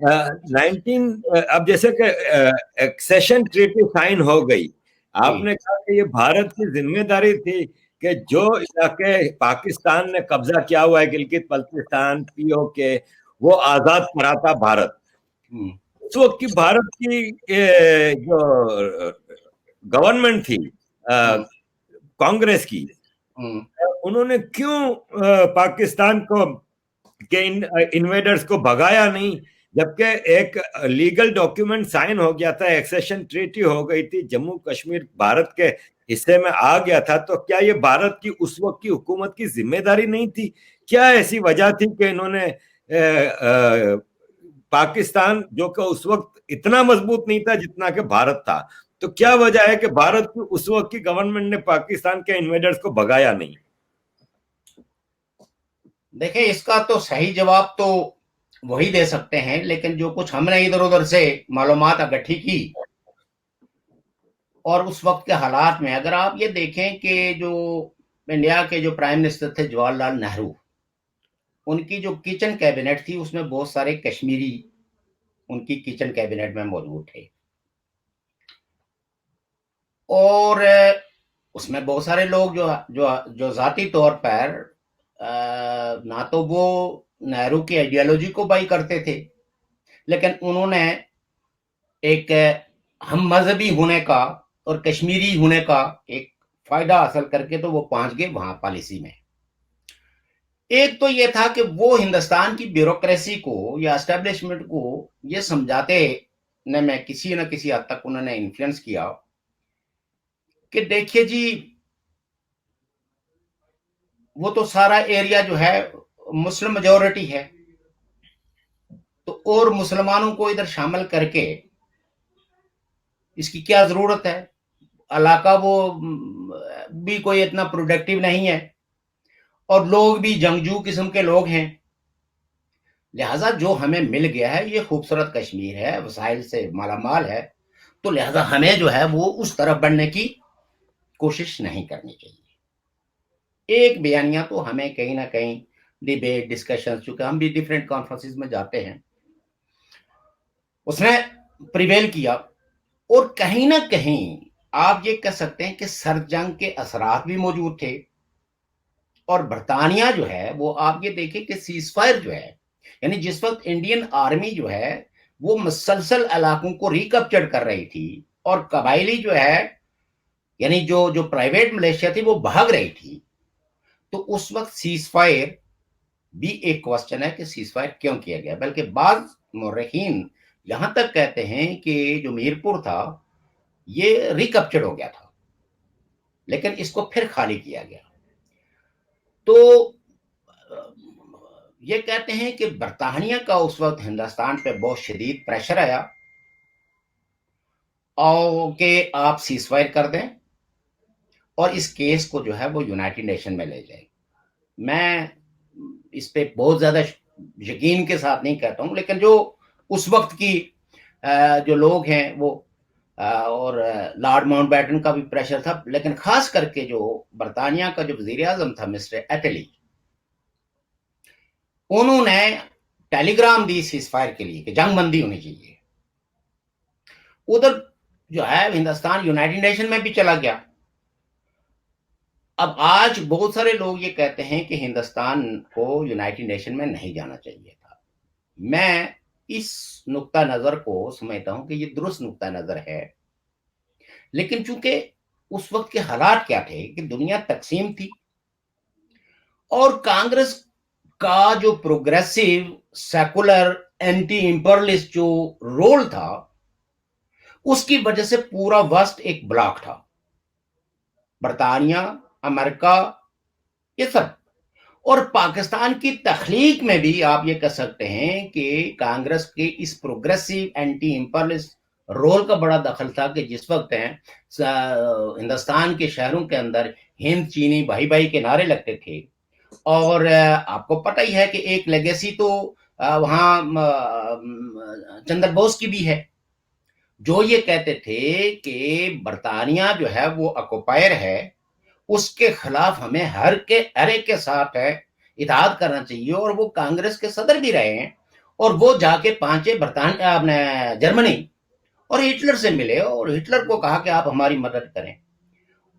[SPEAKER 2] اب جیسے کہ ایکسیشن ٹریٹی سائن ہو گئی, آپ نے کہا کہ یہ بھارت کی ذمہ داری تھی کہ جو علاقے پاکستان نے قبضہ کیا ہوا ہے گلگت بلتستان پی او کے, وہ آزاد کراتا بھارت. اس وقت کی بھارت کی جو گورنمنٹ تھی کانگریس کی, انہوں نے کیوں پاکستان کو کے انویڈرز کو بھگایا نہیں, جبکہ ایک لیگل ڈاکیومنٹ سائن ہو گیا تھا, ایکسیشن ٹریٹی ہو گئی تھی, جموں کشمیر بھارت کے حصے میں آ گیا تھا. تو کیا یہ بھارت کی اس وقت کی حکومت کی ذمہ داری نہیں تھی؟ کیا ایسی وجہ تھی کہ انہوں نے پاکستان جو کہ اس وقت اتنا مضبوط نہیں تھا جتنا کہ بھارت تھا, تو کیا وجہ ہے کہ بھارت کی اس وقت کی گورنمنٹ نے پاکستان کے انویڈرز کو بھگایا نہیں؟
[SPEAKER 1] دیکھیں اس کا تو صحیح جواب تو وہی دے سکتے ہیں, لیکن جو کچھ ہم نے ادھر ادھر سے معلومات اکٹھی کی اور اس وقت کے حالات میں, اگر آپ یہ دیکھیں کہ جو انڈیا کے جو پرائم منسٹر تھے جواہر لال نہرو, ان کی جو کچن کیبنٹ تھی اس میں بہت سارے کشمیری ان کی کچن کیبنٹ میں موجود تھے, اور اس میں بہت سارے لوگ جو ذاتی طور پر نہ تو وہ نہرو کی آئیڈیالوجی کو بائی کرتے تھے, لیکن انہوں نے ایک ہم مذہبی ہونے کا اور کشمیری ہونے کا ایک فائدہ حاصل کر کے تو وہ پہنچ گئے وہاں پالیسی میں. ایک تو یہ تھا کہ وہ ہندوستان کی بیوروکریسی کو یا اسٹیبلشمنٹ کو یہ سمجھاتے میں کسی نہ کسی حد تک انہوں نے انفلوئنس کیا کہ دیکھیے جی وہ تو سارا ایریا جو ہے مسلم میجورٹی ہے, تو اور مسلمانوں کو ادھر شامل کر کے اس کی کیا ضرورت ہے, علاقہ وہ بھی کوئی اتنا پروڈکٹیو نہیں ہے, اور لوگ بھی جنگجو قسم کے لوگ ہیں, لہٰذا جو ہمیں مل گیا ہے یہ خوبصورت کشمیر ہے, وسائل سے مالا مال ہے, تو لہٰذا ہمیں جو ہے وہ اس طرف بڑھنے کی کوشش نہیں کرنی چاہیے. ایک بیانیہ تو ہمیں کہیں نہ کہیں ڈیبیٹ ڈسکشن, چونکہ ہم بھی ڈیفرنٹ کانفرنسز میں جاتے ہیں, اس نے پریویل کیا, اور کہیں نہ کہیں آپ یہ کہہ سکتے ہیں کہ سرد جنگ کے اثرات بھی موجود تھے, اور برطانیہ جو ہے وہ آپ یہ دیکھیں کہ سیز فائر جو ہے, یعنی جس وقت انڈین آرمی جو ہے وہ مسلسل علاقوں کو ریکپچر کر رہی تھی, اور قبائلی جو ہے یعنی جو پرائیویٹ ملیشیا تھی وہ بھاگ رہی تھی, تو اس وقت سیز فائر بھی ایک کوسچن ہے کہ سیز فائر کیوں کیا گیا. بلکہ بعض مورخین یہاں تک کہتے ہیں کہ جو میرپور تھا یہ ریکپچر ہو گیا تھا, لیکن اس کو پھر خالی کیا گیا. تو یہ کہتے ہیں کہ برطانیہ کا اس وقت ہندوستان پہ بہت شدید پریشر آیا اور کہ آپ سیز فائر کر دیں اور اس کیس کو جو ہے وہ یونائٹڈ نیشن میں لے جائے. میں اس پہ بہت زیادہ یقین کے ساتھ نہیں کہتا ہوں، لیکن جو اس وقت کی جو لوگ ہیں وہ اور لارڈ ماؤنٹ بیٹن کا بھی پریشر تھا، لیکن خاص کر کے جو برطانیہ کا جو وزیر اعظم تھا مسٹر ایٹلی، انہوں نے ٹیلی گرام دی سیز فائر کے لیے کہ جنگ بندی ہونی چاہیے. ادھر جو ہے ہندوستان یونائٹڈ نیشن میں بھی چلا گیا. اب آج بہت سارے لوگ یہ کہتے ہیں کہ ہندوستان کو یونائٹڈ نیشن میں نہیں جانا چاہیے تھا. میں اس نقطہ نظر کو سمجھتا ہوں کہ یہ درست نقطہ نظر ہے، لیکن چونکہ اس وقت کے حالات کیا تھے کہ دنیا تقسیم تھی اور کانگریس کا جو پروگریسو سیکولر اینٹی امپرلسٹ جو رول تھا، اس کی وجہ سے پورا وسط ایک بلاک تھا، برطانیہ، امریکہ، یہ سب. اور پاکستان کی تخلیق میں بھی آپ یہ کہہ سکتے ہیں کہ کانگریس کے اس پروگریسو اینٹی امپرلسٹ رول کا بڑا دخل تھا کہ جس وقت ہندوستان کے شہروں کے اندر ہند چینی بھائی بھائی کے نعرے لگتے تھے. اور آپ کو پتہ ہی ہے کہ ایک لیگیسی تو وہاں چندر بوس کی بھی ہے، جو یہ کہتے تھے کہ برطانیہ جو ہے وہ اکوپائر ہے، اس کے خلاف ہمیں ہر ایک کے ساتھ ہے اتحاد کرنا چاہیے. اور وہ کانگریس کے صدر بھی رہے ہیں، اور وہ جا کے پہنچے برطانیہ اپنے جرمنی اور ہٹلر سے ملے اور ہٹلر کو کہا کہ آپ ہماری مدد کریں.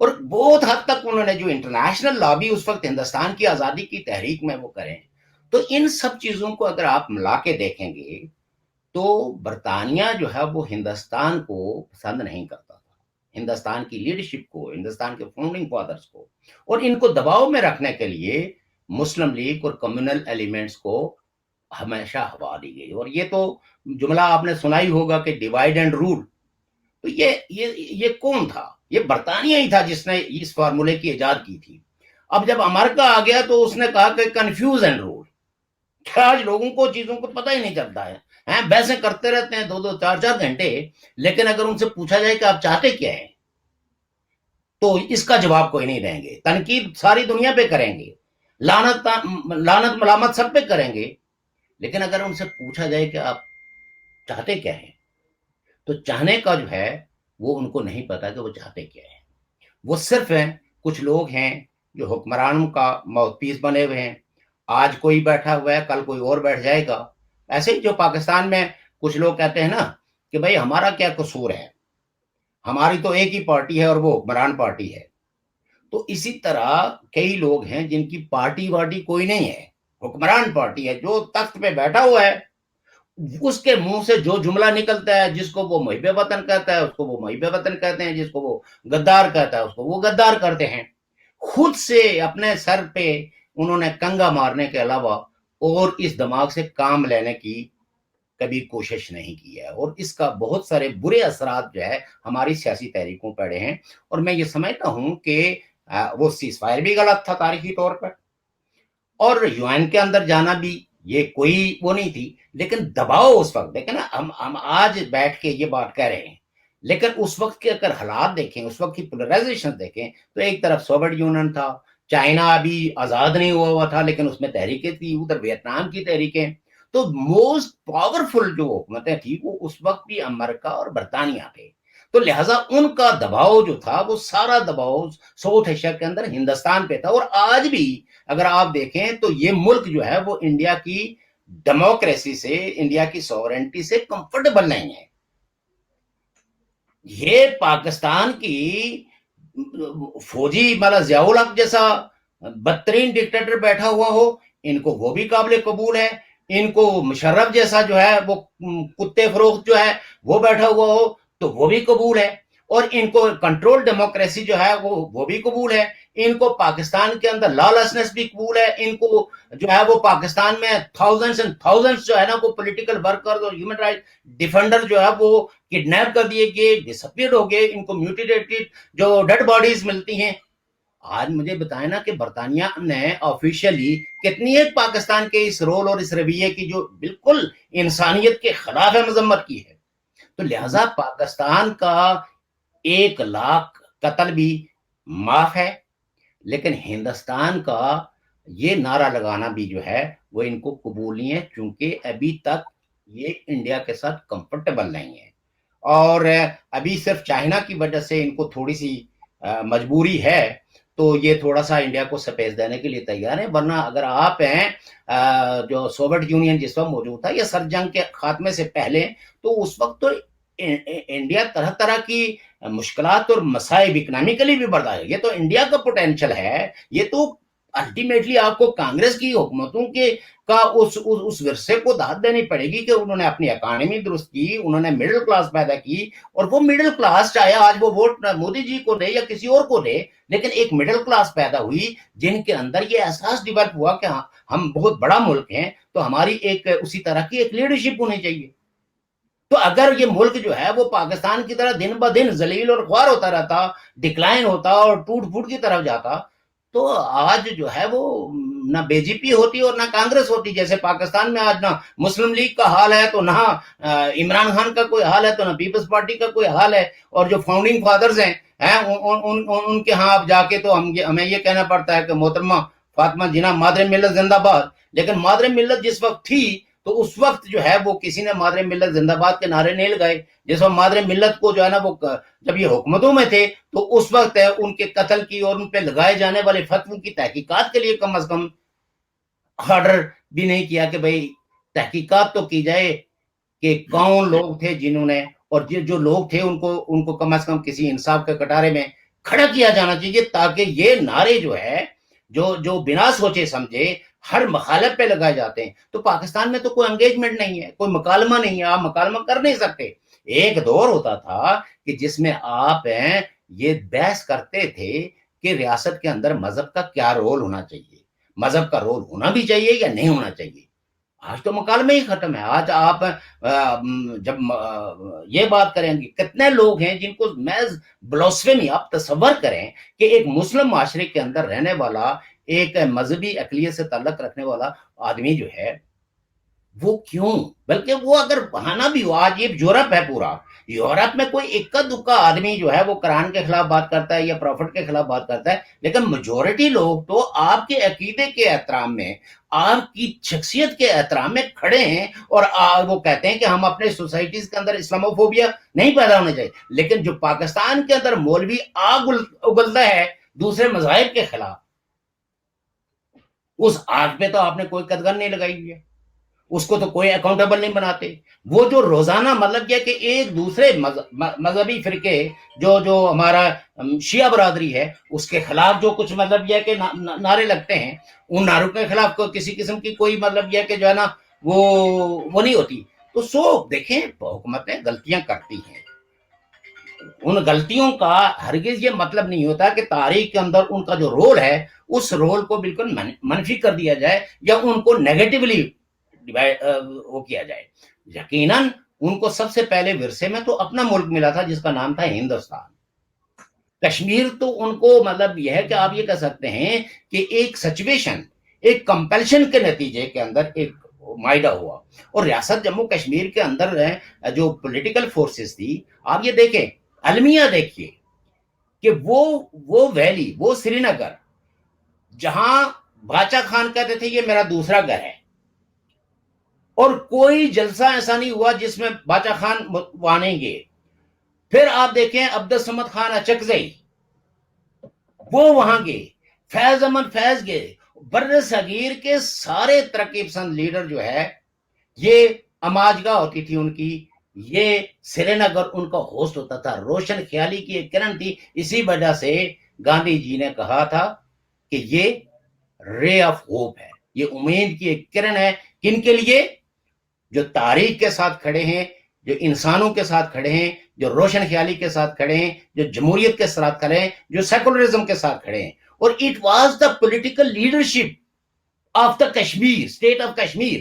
[SPEAKER 1] اور بہت حد تک انہوں نے جو انٹرنیشنل لابی اس وقت ہندوستان کی آزادی کی تحریک میں وہ کریں. تو ان سب چیزوں کو اگر آپ ملا کے دیکھیں گے تو برطانیہ جو ہے وہ ہندوستان کو پسند نہیں کرتا تھا، ہندوستان کی لیڈرشپ کو، ہندوستان کے فاؤنڈنگ فادرز کو، اور ان کو دباؤ میں رکھنے کے لیے مسلم لیگ اور کمیونل ایلیمنٹس کو ہمیشہ ہوا دی گئی. اور یہ تو جملہ آپ نے سنا ہی ہوگا کہ ڈیوائڈ اینڈ رول. تو یہ کون تھا؟ یہ برطانیہ ہی تھا جس نے اس فارمولے کی ایجاد کی تھی. اب جب امریکہ آ گیا تو اس نے کہا کہ کنفیوز اینڈ رول. آج لوگوں کو چیزوں کو پتہ ہی نہیں چلتا ہے، بحثیں کرتے رہتے ہیں 2-2 4-4 گھنٹے، لیکن اگر ان سے پوچھا جائے کہ آپ چاہتے کیا ہیں تو اس کا جواب کوئی نہیں دیں گے. تنقید ساری دنیا پہ کریں گے، لعنت ملامت سب پہ کریں گے، لیکن اگر ان سے پوچھا جائے کہ آپ چاہتے کیا ہیں تو چاہنے کا جو ہے وہ ان کو نہیں پتا کہ وہ چاہتے کیا ہے. وہ صرف ہیں کچھ لوگ ہیں جو حکمرانوں کا ماؤتھ پیس بنے ہوئے ہیں. آج کوئی بیٹھا ہوا ہے، کل کوئی اور بیٹھ جائے گا. ایسے ہی جو پاکستان میں کچھ لوگ کہتے ہیں نا کہ بھائی ہمارا کیا قصور ہے، ہماری تو ایک ہی پارٹی ہے اور وہ حکمران پارٹی ہے. تو اسی طرح کئی لوگ ہیں جن کی پارٹی وارٹی کوئی نہیں ہے، حکمران پارٹی ہے، جو تخت پہ بیٹھا ہوا ہے اس کے منہ سے جو جملہ نکلتا ہے، جس کو وہ محب وطن کہتا ہے اس کو وہ محب وطن کہتے ہیں، جس کو وہ غدار کہتا ہے اس کو وہ غدار کرتے ہیں. خود سے اپنے سر پہ انہوں نے کنگا مارنے کے علاوہ اور اس دماغ سے کام لینے کی کبھی کوشش نہیں کی ہے. اور اس کا بہت سارے برے اثرات جو ہے ہماری سیاسی تحریکوں پڑے ہیں. اور میں یہ سمجھتا ہوں کہ وہ سیز فائر بھی غلط تھا تاریخی طور پر، اور یو این کے اندر جانا بھی یہ کوئی وہ نہیں تھی. لیکن دباؤ اس وقت دیکھیں نا، ہم آج بیٹھ کے یہ بات کہہ رہے ہیں، لیکن اس وقت کے اگر حالات دیکھیں، اس وقت کی پولرائزیشن دیکھیں تو ایک طرف سوویت یونین تھا، چائنا ابھی آزاد نہیں ہوا تھا لیکن اس میں تحریکیں تھی، ادھر ویتنام کی تحریکیں. تو موسٹ پاورفل جو حکومتیں تھیں وہ اس وقت بھی امریکہ اور برطانیہ تھے. تو لہٰذا ان کا دباؤ جو تھا وہ سارا دباؤ ساؤتھ ایشیا کے اندر ہندوستان پہ تھا. اور آج بھی اگر آپ دیکھیں تو یہ ملک جو ہے وہ انڈیا کی ڈیموکریسی سے، انڈیا کی سوورنٹی سے کمفرٹیبل نہیں ہے. یہ پاکستان کی فوجی مطلب ضیاء الحق جیسا بدترین ڈکٹیٹر بیٹھا ہوا ہو، ان کو وہ بھی قابل قبول ہے. ان کو مشرف جیسا جو ہے وہ کتے فروخت جو ہے وہ بیٹھا ہوا ہو تو وہ بھی قبول ہے. اور ان کو کنٹرول ڈیموکریسی جو ہے وہ بھی قبول ہے. ان کو پاکستان کے اندر لا لیسنس بھی قبول ہے. ان کو جو ہے وہ پاکستان میں تھاؤزنڈز اینڈ تھاؤزنڈز جو ہے نا وہ پولیٹیکل ورکرز اور ہیومن رائٹ ڈیفینڈر جو ہے وہ کڈنیپ کر دیے گئے، ڈسپیئر ہو گئے. ان کو میوٹیلیٹڈ جو ڈیڈ باڈیز ملتی ہیں آج مجھے بتائیں نا کہ برطانیہ نے آفیشیلی کتنی ایک پاکستان کے اس رول اور اس رویے کی جو بالکل انسانیت کے خلاف ہے مذمت کی ہے. تو لہذا پاکستان کا 1,00,000 قتل بھی معاف ہے، لیکن ہندوستان کا یہ نعرہ لگانا بھی جو ہے وہ ان کو قبول نہیں ہے، چونکہ ابھی تک یہ انڈیا کے ساتھ کمفرٹیبل نہیں ہے. اور ابھی صرف چائنا کی وجہ سے ان کو تھوڑی سی مجبوری ہے، تو یہ تھوڑا سا انڈیا کو سپیس دینے کے لیے تیار ہے. ورنہ اگر آپ ہیں جو سوویت یونین جس وقت موجود تھا یا سرد جنگ کے خاتمے سے پہلے، تو اس وقت تو انڈیا طرح طرح کی مشکلات اور مسائب اکنامکلی بھی بڑھتا ہے. یہ تو انڈیا کا پوٹینشل ہے. یہ تو الٹیمیٹلی آپ کو کانگریس کی حکومتوں کے کا اس ورثے کو داد دینی پڑے گی کہ انہوں نے اپنی اکانومی درست کی، انہوں نے مڈل کلاس پیدا کی، اور وہ مڈل کلاس چاہے آج وہ ووٹ مودی جی کو دے یا کسی اور کو دے، لیکن ایک مڈل کلاس پیدا ہوئی جن کے اندر یہ احساس ڈیولپ ہوا کہ ہم بہت بڑا ملک ہیں، تو ہماری ایک اسی طرح کی ایک لیڈرشپ ہونی چاہیے. تو اگر یہ ملک جو ہے وہ پاکستان کی طرح دن بدن ذلیل اور خوار ہوتا رہتا، ڈکلائن ہوتا اور ٹوٹ پھوٹ کی طرف جاتا، تو آج جو ہے وہ نہ بی جے پی ہوتی اور نہ کانگریس ہوتی. جیسے پاکستان میں آج نہ مسلم لیگ کا حال ہے، تو نہ عمران خان کا کوئی حال ہے، تو نہ پیپلز پارٹی کا کوئی حال ہے. اور جو فاؤنڈنگ فادرز ہیں ان کے ہاں آپ جا کے تو ہمیں یہ کہنا پڑتا ہے کہ محترمہ فاطمہ جناح مادر ملت زندہ باد. لیکن مادر ملت جس وقت تھی تو اس وقت جو ہے وہ کسی نے مادر ملت زندہ باد کے نعرے نہیں لگائے. جس وقت مادر ملت کو جو ہے نا وہ جب یہ حکومتوں میں تھے تو اس وقت ان کے قتل کی اور ان پہ لگائے جانے والے فتووں کی تحقیقات کے لیے کم از کم آرڈر بھی نہیں کیا کہ بھئی تحقیقات تو کی جائے کہ کون لوگ تھے جنہوں نے، اور جو لوگ تھے ان کو کم از کم کسی انصاف کے کٹارے میں کھڑا کیا جانا چاہیے، تاکہ یہ نعرے جو ہے جو بنا سوچے سمجھے ہر مخالف پہ لگائے جاتے ہیں. تو پاکستان میں تو کوئی انگیجمنٹ نہیں ہے، کوئی مکالمہ نہیں ہے، آپ مکالمہ کر نہیں سکتے. ایک دور ہوتا تھا کہ جس میں آپ یہ بحث کرتے تھے کہ ریاست کے اندر مذہب کا کیا رول ہونا چاہیے، مذہب کا رول ہونا بھی چاہیے یا نہیں ہونا چاہیے. آج تو مکالمہ ہی ختم ہے. آج آپ جب یہ بات کریں گے کتنے لوگ ہیں جن کو محض بلاسفیمی، آپ تصور کریں کہ ایک مسلم معاشرے کے اندر رہنے والا، ایک مذہبی اقلیت سے تعلق رکھنے والا آدمی جو ہے وہ کیوں، بلکہ وہ اگر بہانا بھی ہو، آج یہ یورپ ہے پورا، یورپ میں کوئی اکا دکا آدمی جو ہے وہ قرآن کے خلاف بات کرتا ہے یا پروفٹ کے خلاف بات کرتا ہے، لیکن میجورٹی لوگ تو آپ کے عقیدے کے احترام میں، آپ کی شخصیت کے احترام میں کھڑے ہیں، اور وہ کہتے ہیں کہ ہم اپنے سوسائٹیز کے اندر اسلاموفوبیا نہیں پیدا ہونا چاہیے. لیکن جو پاکستان کے اندر مولوی آگ اگلتا ہے دوسرے مذاہب کے خلاف، اس آگ پہ تو آپ نے کوئی قدغن نہیں لگائی ہوئی ہے، اس کو تو کوئی اکاؤنٹیبل نہیں بناتے. وہ جو روزانہ مطلب یہ کہ ایک دوسرے مذہبی فرقے جو ہمارا شیعہ برادری ہے اس کے خلاف جو کچھ مطلب یہ کہ نعرے لگتے ہیں، ان نعروں کے خلاف کسی قسم کی کوئی مطلب یہ کہ جو ہے نا وہ نہیں ہوتی. تو دیکھیں حکومتیں غلطیاں کرتی ہیں، ان غلطیوں کا ہرگز یہ مطلب نہیں ہوتا کہ تاریخ کے اندر ان کا جو رول ہے اس رول کو بالکل منفی کر دیا جائے یا ان کو نیگیٹولی وہ کیا جائے. یقیناً ان کو سب سے پہلے ورثے میں تو اپنا ملک ملا تھا جس کا نام تھا ہندوستان. کشمیر تو ان کو مطلب یہ ہے کہ آپ یہ کہہ سکتے ہیں کہ ایک سچویشن، ایک کمپلشن کے نتیجے کے اندر ایک معاہدہ ہوا. اور ریاست جموں کشمیر کے اندر جو پولیٹیکل فورسز تھی، آپ یہ دیکھیں المیہ دیکھیے کہ وہ ویلی، وہ سری نگر جہاں باچا خان کہتے تھے یہ میرا دوسرا گھر ہے، اور کوئی جلسہ ایسا نہیں ہوا جس میں باچا خان وانیں گے. پھر آپ دیکھیں عبدالصمد خان اچکزئی وہ وہاں گئے، فیض احمد فیض گئے. بر صغیر کے سارے ترقی پسند لیڈر جو ہے یہ اماجگاہ ہوتی تھی ان کی، یہ سری نگر ان کا ہوسٹ ہوتا تھا. روشن خیالی کی ایک کرن تھی. اسی وجہ سے گاندھی جی نے کہا تھا کہ یہ رے آف ہوپ ہے، یہ امید کی ایک کرن ہے. کن کے لیے؟ جو تاریخ کے ساتھ کھڑے ہیں، جو انسانوں کے ساتھ کھڑے ہیں، جو روشن خیالی کے ساتھ کھڑے ہیں، جو جمہوریت کے ساتھ کھڑے ہیں، جو سیکولرزم کے ساتھ کھڑے ہیں. اور it was the political leadership of the Kashmir, state of Kashmir,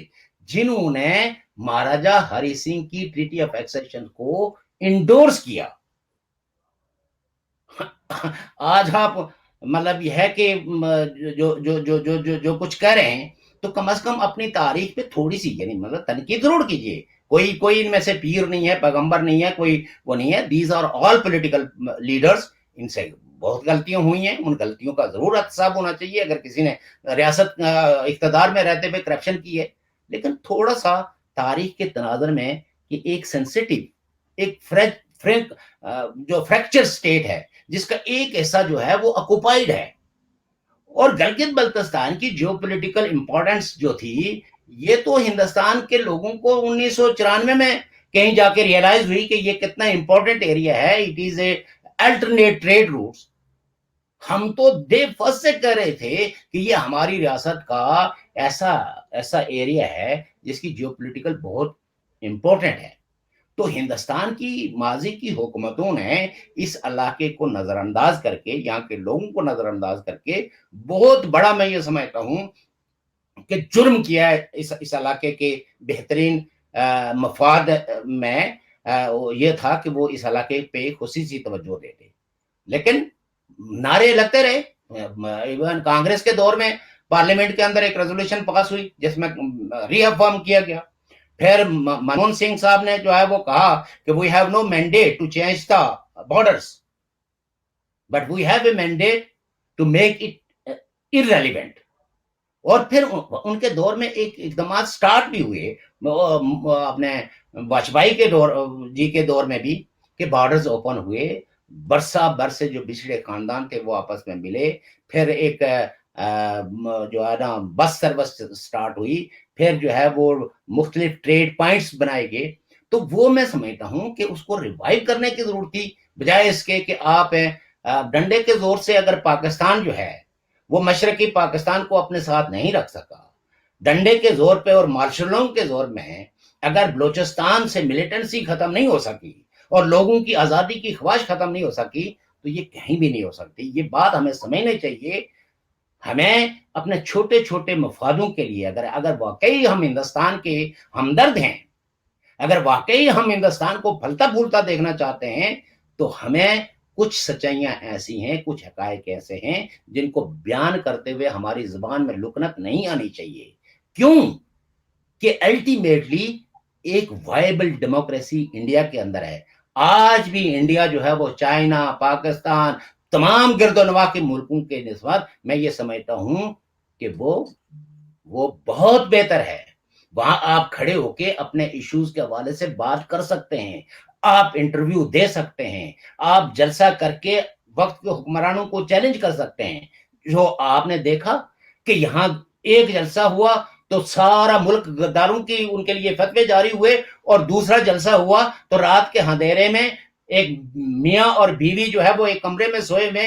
[SPEAKER 1] جنہوں نے مہاراجا ہری سنگھ کی ٹریٹی آف ایکسیشن کو انڈورس کیا. آج آپ مطلب یہ ہے کہ جو کچھ کہہ رہے ہیں تو کم از کم اپنی تاریخ پہ تھوڑی سی یعنی مطلب تنقید ضرور کیجیے. کوئی ان میں سے پیر نہیں ہے, پیغمبر نہیں ہے, کوئی وہ نہیں ہے. These are all political leaders. ان سے بہت غلطیاں ہوئی ہیں, ان غلطیوں کا ضرور احتساب ہونا چاہیے اگر کسی نے ریاست اقتدار میں رہتے ہوئے کرپشن کی ہے. لیکن تھوڑا سا تاریخ کے تناظر میں کہ ایک سینسیٹیو, ایک فرینک جو فریکچر سٹیٹ ہے جس کا ایک حصہ جو ہے وہ آکوپائیڈ ہے, اور گلگت بلتستان کی جیو پولیٹیکل امپورٹنس جو تھی یہ تو ہندوستان کے لوگوں کو 1994 میں کہیں جا کے ریئلائز ہوئی کہ یہ کتنا امپورٹنٹ ایریا ہے. It is a alternate trade routes. ہم تو ڈے فرسٹ سے کہہ رہے تھے کہ یہ ہماری ریاست کا ایسا ایریا ہے جس کی جیو پولیٹیکل بہت امپورٹنٹ ہے. تو ہندوستان کی ماضی کی حکومتوں نے اس علاقے کو نظر انداز کر کے, یہاں کے لوگوں کو نظر انداز کر کے بہت بڑا, میں یہ سمجھتا ہوں کہ جرم کیا ہے اس علاقے کے بہترین مفاد میں. یہ تھا کہ وہ اس علاقے پہ خصوصی توجہ دیتے. لیکن نعرے لگتے رہے. ایون کانگریس کے دور میں پارلیمنٹ کے اندر ایک ریزولوشن پاس ہوئی جس میں ری افرم کیا گیا. پھر منموہن سنگھ صاحب نے جو ہے وہ کہا کہ we have no mandate to change the borders but we have a mandate to make it irrelevant. اور پھر ان کے دور میں ایک اقدامات سٹارٹ بھی ہوئے اپنے واجپئی کے دور میں بھی کہ بارڈرز اوپن ہوئے. برسا برس جو پچھڑے خاندان تھے وہ آپس میں ملے. پھر ایک جو ہے نا بس سروس سٹارٹ ہوئی. پھر جو ہے وہ مختلف ٹریڈ پوائنٹس بنائے گئے. تو وہ میں سمجھتا ہوں کہ اس کو ریوائیو کرنے کی ضرورت تھی, بجائے اس کے کہ آپ ڈنڈے کے زور سے اگر پاکستان جو ہے وہ مشرقی پاکستان کو اپنے ساتھ نہیں رکھ سکا, ڈنڈے کے زور پہ اور مارشلوں کے زور میں اگر بلوچستان سے ملیٹنسی ختم نہیں ہو سکی اور لوگوں کی آزادی کی خواہش ختم نہیں ہو سکی تو یہ کہیں بھی نہیں ہو سکتی. یہ بات ہمیں سمجھنی چاہیے. ہمیں اپنے چھوٹے چھوٹے مفادوں کے لیے اگر واقعی ہم ہندوستان کے ہمدرد ہیں, اگر واقعی ہم ہندوستان کو پھلتا پھولتا دیکھنا چاہتے ہیں تو ہمیں کچھ سچائیاں ایسی ہیں, کچھ حقائق ایسے ہیں جن کو بیان کرتے ہوئے ہماری زبان میں لکنت نہیں آنی چاہیے. کیوں کہ الٹیمیٹلی ایک وائبل ڈیموکریسی انڈیا کے اندر ہے. آج بھی انڈیا جو ہے وہ چائنا, پاکستان, تمام گرد و نواح کے ملکوں کے نسبت میں یہ سمجھتا ہوں کہ وہ بہت بہتر ہے. وہاں آپ کھڑے ہو کے اپنے ایشوز کے حوالے سے بات کر سکتے ہیں, آپ انٹرویو دے سکتے ہیں, آپ جلسہ کر کے وقت کے حکمرانوں کو چیلنج کر سکتے ہیں. جو آپ نے دیکھا کہ یہاں ایک جلسہ ہوا تو سارا ملک غداروں کی ان کے لیے فتوے جاری ہوئے, اور دوسرا جلسہ ہوا تو رات کے اندھیرے میں ایک میاں اور بیوی جو ہے وہ ایک کمرے میں سوئے ہوئے,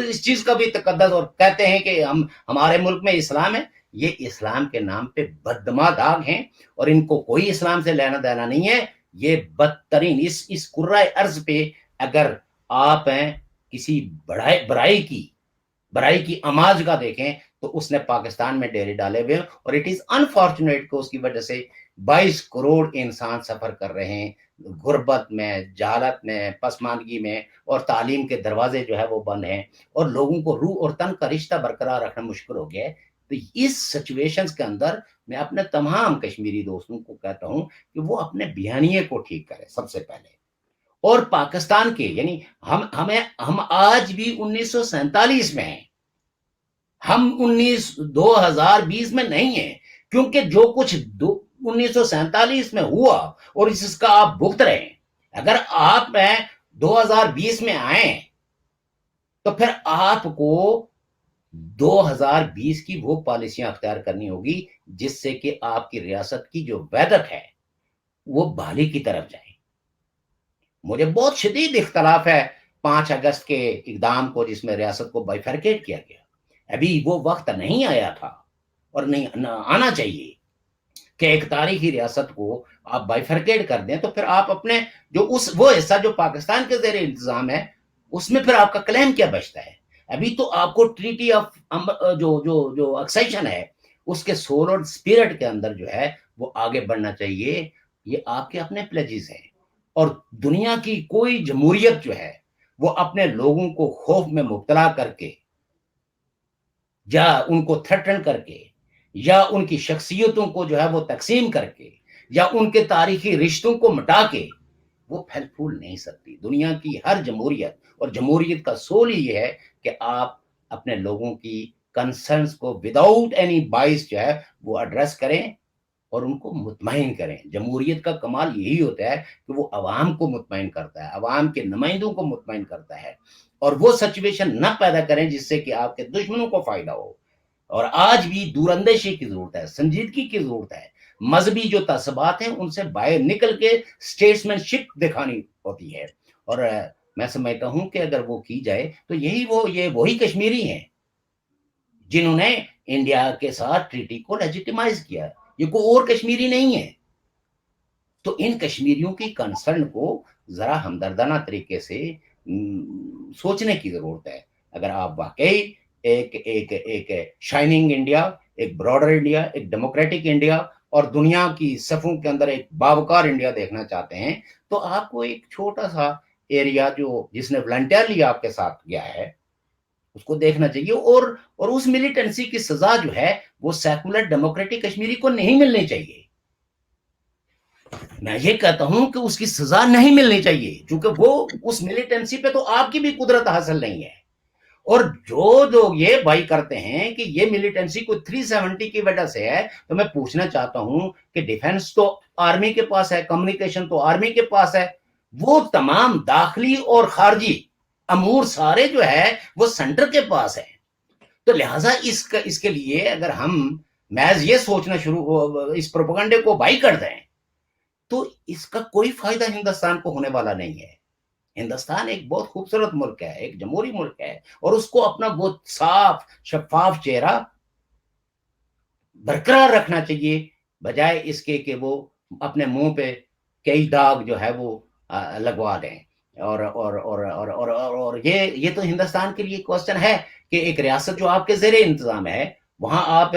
[SPEAKER 1] اس چیز کا بھی تقدس, اور کہتے ہیں کہ ہمارے ملک میں اسلام ہے. یہ اسلام کے نام پہ بددماغ داغ ہیں اور ان کو کوئی اسلام سے لینا دینا نہیں ہے. یہ بدترین اس کرۂ ارض پہ اگر آپ کسی برائی کی آماج کا دیکھیں تو اس نے پاکستان میں ڈیرے ڈالے ہوئے, اور اٹ از انفارچونیٹ کہ اس کی وجہ سے 22 کروڑ انسان سفر کر رہے ہیں غربت میں, جہالت میں, پسماندگی میں, اور تعلیم کے دروازے جو ہے وہ بند ہیں, اور لوگوں کو روح اور تن کا رشتہ برقرار رکھنا مشکل ہو گیا ہے. تو اس سچویشنز کے اندر میں اپنے تمام کشمیری دوستوں کو کہتا ہوں کہ وہ اپنے بیانیے کو ٹھیک کریں سب سے پہلے. اور پاکستان کے یعنی ہم آج بھی 1947 میں ہیں, ہم 2020 میں نہیں ہیں, کیونکہ جو کچھ 1947 میں ہوا اور اس کا آپ بھگت رہے ہیں. اگر آپ 2020 میں آئیں تو پھر آپ کو 2020 کی وہ پالیسیاں اختیار کرنی ہوگی جس سے کہ آپ کی ریاست کی جو وحدت ہے وہ بحالی کی طرف جائے. مجھے بہت شدید اختلاف ہے 5 اگست کے اقدام کو جس میں ریاست کو بائیفرکیٹ کیا گیا. ابھی وہ وقت نہیں آیا تھا اور نہیں آنا چاہیے کہ ایک تاریخی ریاست کو آپ بائیفرکیٹ کر دیں تو پھر آپ اپنے جو وہ حصہ جو پاکستان کے زیر انتظام ہے اس میں پھر آپ کا کلیم کیا بچتا ہے. ابھی تو آپ کو ٹریٹی آف جو ایکسیشن ہے اس کے سول اور اسپرٹ کے اندر جو ہے وہ آگے بڑھنا چاہیے. یہ آپ کے اپنے پلیجز ہیں, اور دنیا کی کوئی جمہوریت جو ہے وہ اپنے لوگوں کو خوف میں مبتلا کر کے یا ان کو تھریٹن کر کے یا ان کی شخصیتوں کو جو ہے وہ تقسیم کر کے یا ان کے تاریخی رشتوں کو مٹا کے وہ پھل پھول نہیں سکتی. دنیا کی ہر جمہوریت، اور جمہوریت کا سول ہی یہ ہے کہ آپ اپنے لوگوں کی کنسرنس کو وداؤٹ اینی بائس جو ہے وہ ایڈریس کریں اور ان کو مطمئن کریں. جمہوریت کا کمال یہی ہوتا ہے کہ وہ عوام کو مطمئن کرتا ہے، عوام کے نمائندوں کو مطمئن کرتا ہے، اور وہ سچویشن نہ پیدا کریں جس سے کہ آپ کے دشمنوں کو فائدہ ہو. اور آج بھی دور اندیشی کی ضرورت ہے، سنجیدگی کی ضرورت ہے. مذہبی جو تعصبات ہیں ان سے باہر نکل کے اسٹیٹسمین شپ دکھانی ہوتی ہے. اور میں سمجھتا ہوں کہ اگر وہ کی جائے تو یہ وہی کشمیری ہیں جنہوں نے انڈیا کے ساتھ ٹریٹی کو لیجیٹیمائز کیا. یہ کوئی اور کشمیری نہیں ہے. تو ان کشمیریوں کی کنسرن کو ذرا ہمدردانہ طریقے سے سوچنے کی ضرورت ہے. اگر آپ واقعی ایک شائننگ انڈیا، ایک براڈر انڈیا، ایک ڈیموکریٹک انڈیا اور دنیا کی صفوں کے اندر ایک باوقار انڈیا دیکھنا چاہتے ہیں تو آپ کو ایک چھوٹا سا ایریا جس نے والنٹیئرلی آپ کے ساتھ گیا ہے اس کو دیکھنا چاہیے. اور اس ملیٹنسی کی سزا جو ہے وہ سیکولر ڈیموکریٹک کشمیری کو نہیں ملنی چاہیے. میں یہ کہتا ہوں کہ اس کی سزا نہیں ملنی چاہیے کیونکہ وہ اس ملیٹنسی پہ تو آپ کی بھی قدرت حاصل نہیں ہے. اور جو یہ بھائی کرتے ہیں کہ یہ ملیٹنسی کو 370 کی وجہ سے ہے تو میں پوچھنا چاہتا ہوں کہ ڈیفنس تو آرمی کے پاس ہے، کمیونیکیشن تو آرمی کے پاس ہے، وہ تمام داخلی اور خارجی امور سارے جو ہے وہ سینٹر کے پاس ہے. تو لہٰذا اس کے لیے اگر ہم محض یہ سوچنا اس پروپیگنڈے کو بائی کر دیں تو اس کا کوئی فائدہ ہندوستان کو ہونے والا نہیں ہے. ہندوستان ایک بہت خوبصورت ملک ہے، ایک جمہوری ملک ہے، اور اس کو اپنا بہت صاف شفاف چہرہ برقرار رکھنا چاہیے بجائے اس کے کہ وہ اپنے منہ پہ کئی داغ جو ہے وہ لگوا دیں. اور یہ تو ہندوستان کے لیے کوشچن ہے کہ ایک ریاست جو آپ کے زیر انتظام ہے وہاں آپ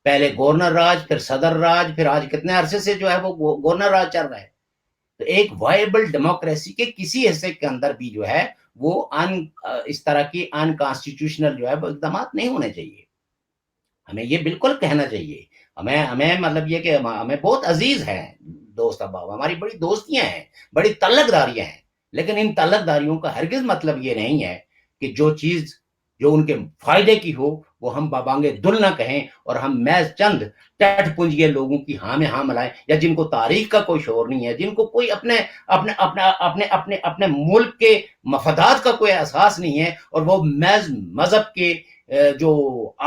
[SPEAKER 1] پہلے گورنر راج، پھر صدر راج، پھر آج کتنے عرصے سے جو ہے وہ گورنر راج چل رہا ہے. تو ایک وائبل ڈیموکریسی کے کسی حصے کے اندر بھی جو ہے وہ اس طرح کی ان کانسٹیٹیوشنل جو ہے وہ اقدامات نہیں ہونے چاہیے. ہمیں یہ بالکل کہنا چاہیے. ہمیں مطلب یہ کہ ہمیں بہت عزیز ہیں دوست احباب، ہماری بڑی دوستیاں ہیں، بڑی تعلق داریاں ہیں، لیکن ان تعلق داریوں کا ہرگز مطلب یہ نہیں ہے کہ جو چیز جو ان کے فائدے کی ہو وہ ہم بابانگے دل نہ کہیں اور ہم محض چند ٹٹ پنجیے لوگوں کی ہاں میں ہاں ملائیں، یا جن کو تاریخ کا کوئی شعور نہیں ہے، جن کو کوئی اپنے ملک کے مفادات کا کوئی احساس نہیں ہے، اور وہ محض مذہب کے جو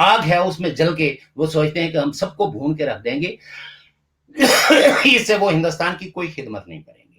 [SPEAKER 1] آگ ہے اس میں جل کے وہ سوچتے ہیں کہ ہم سب کو بھون کے رکھ دیں گے. اس سے وہ ہندوستان کی کوئی خدمت نہیں کریں گے.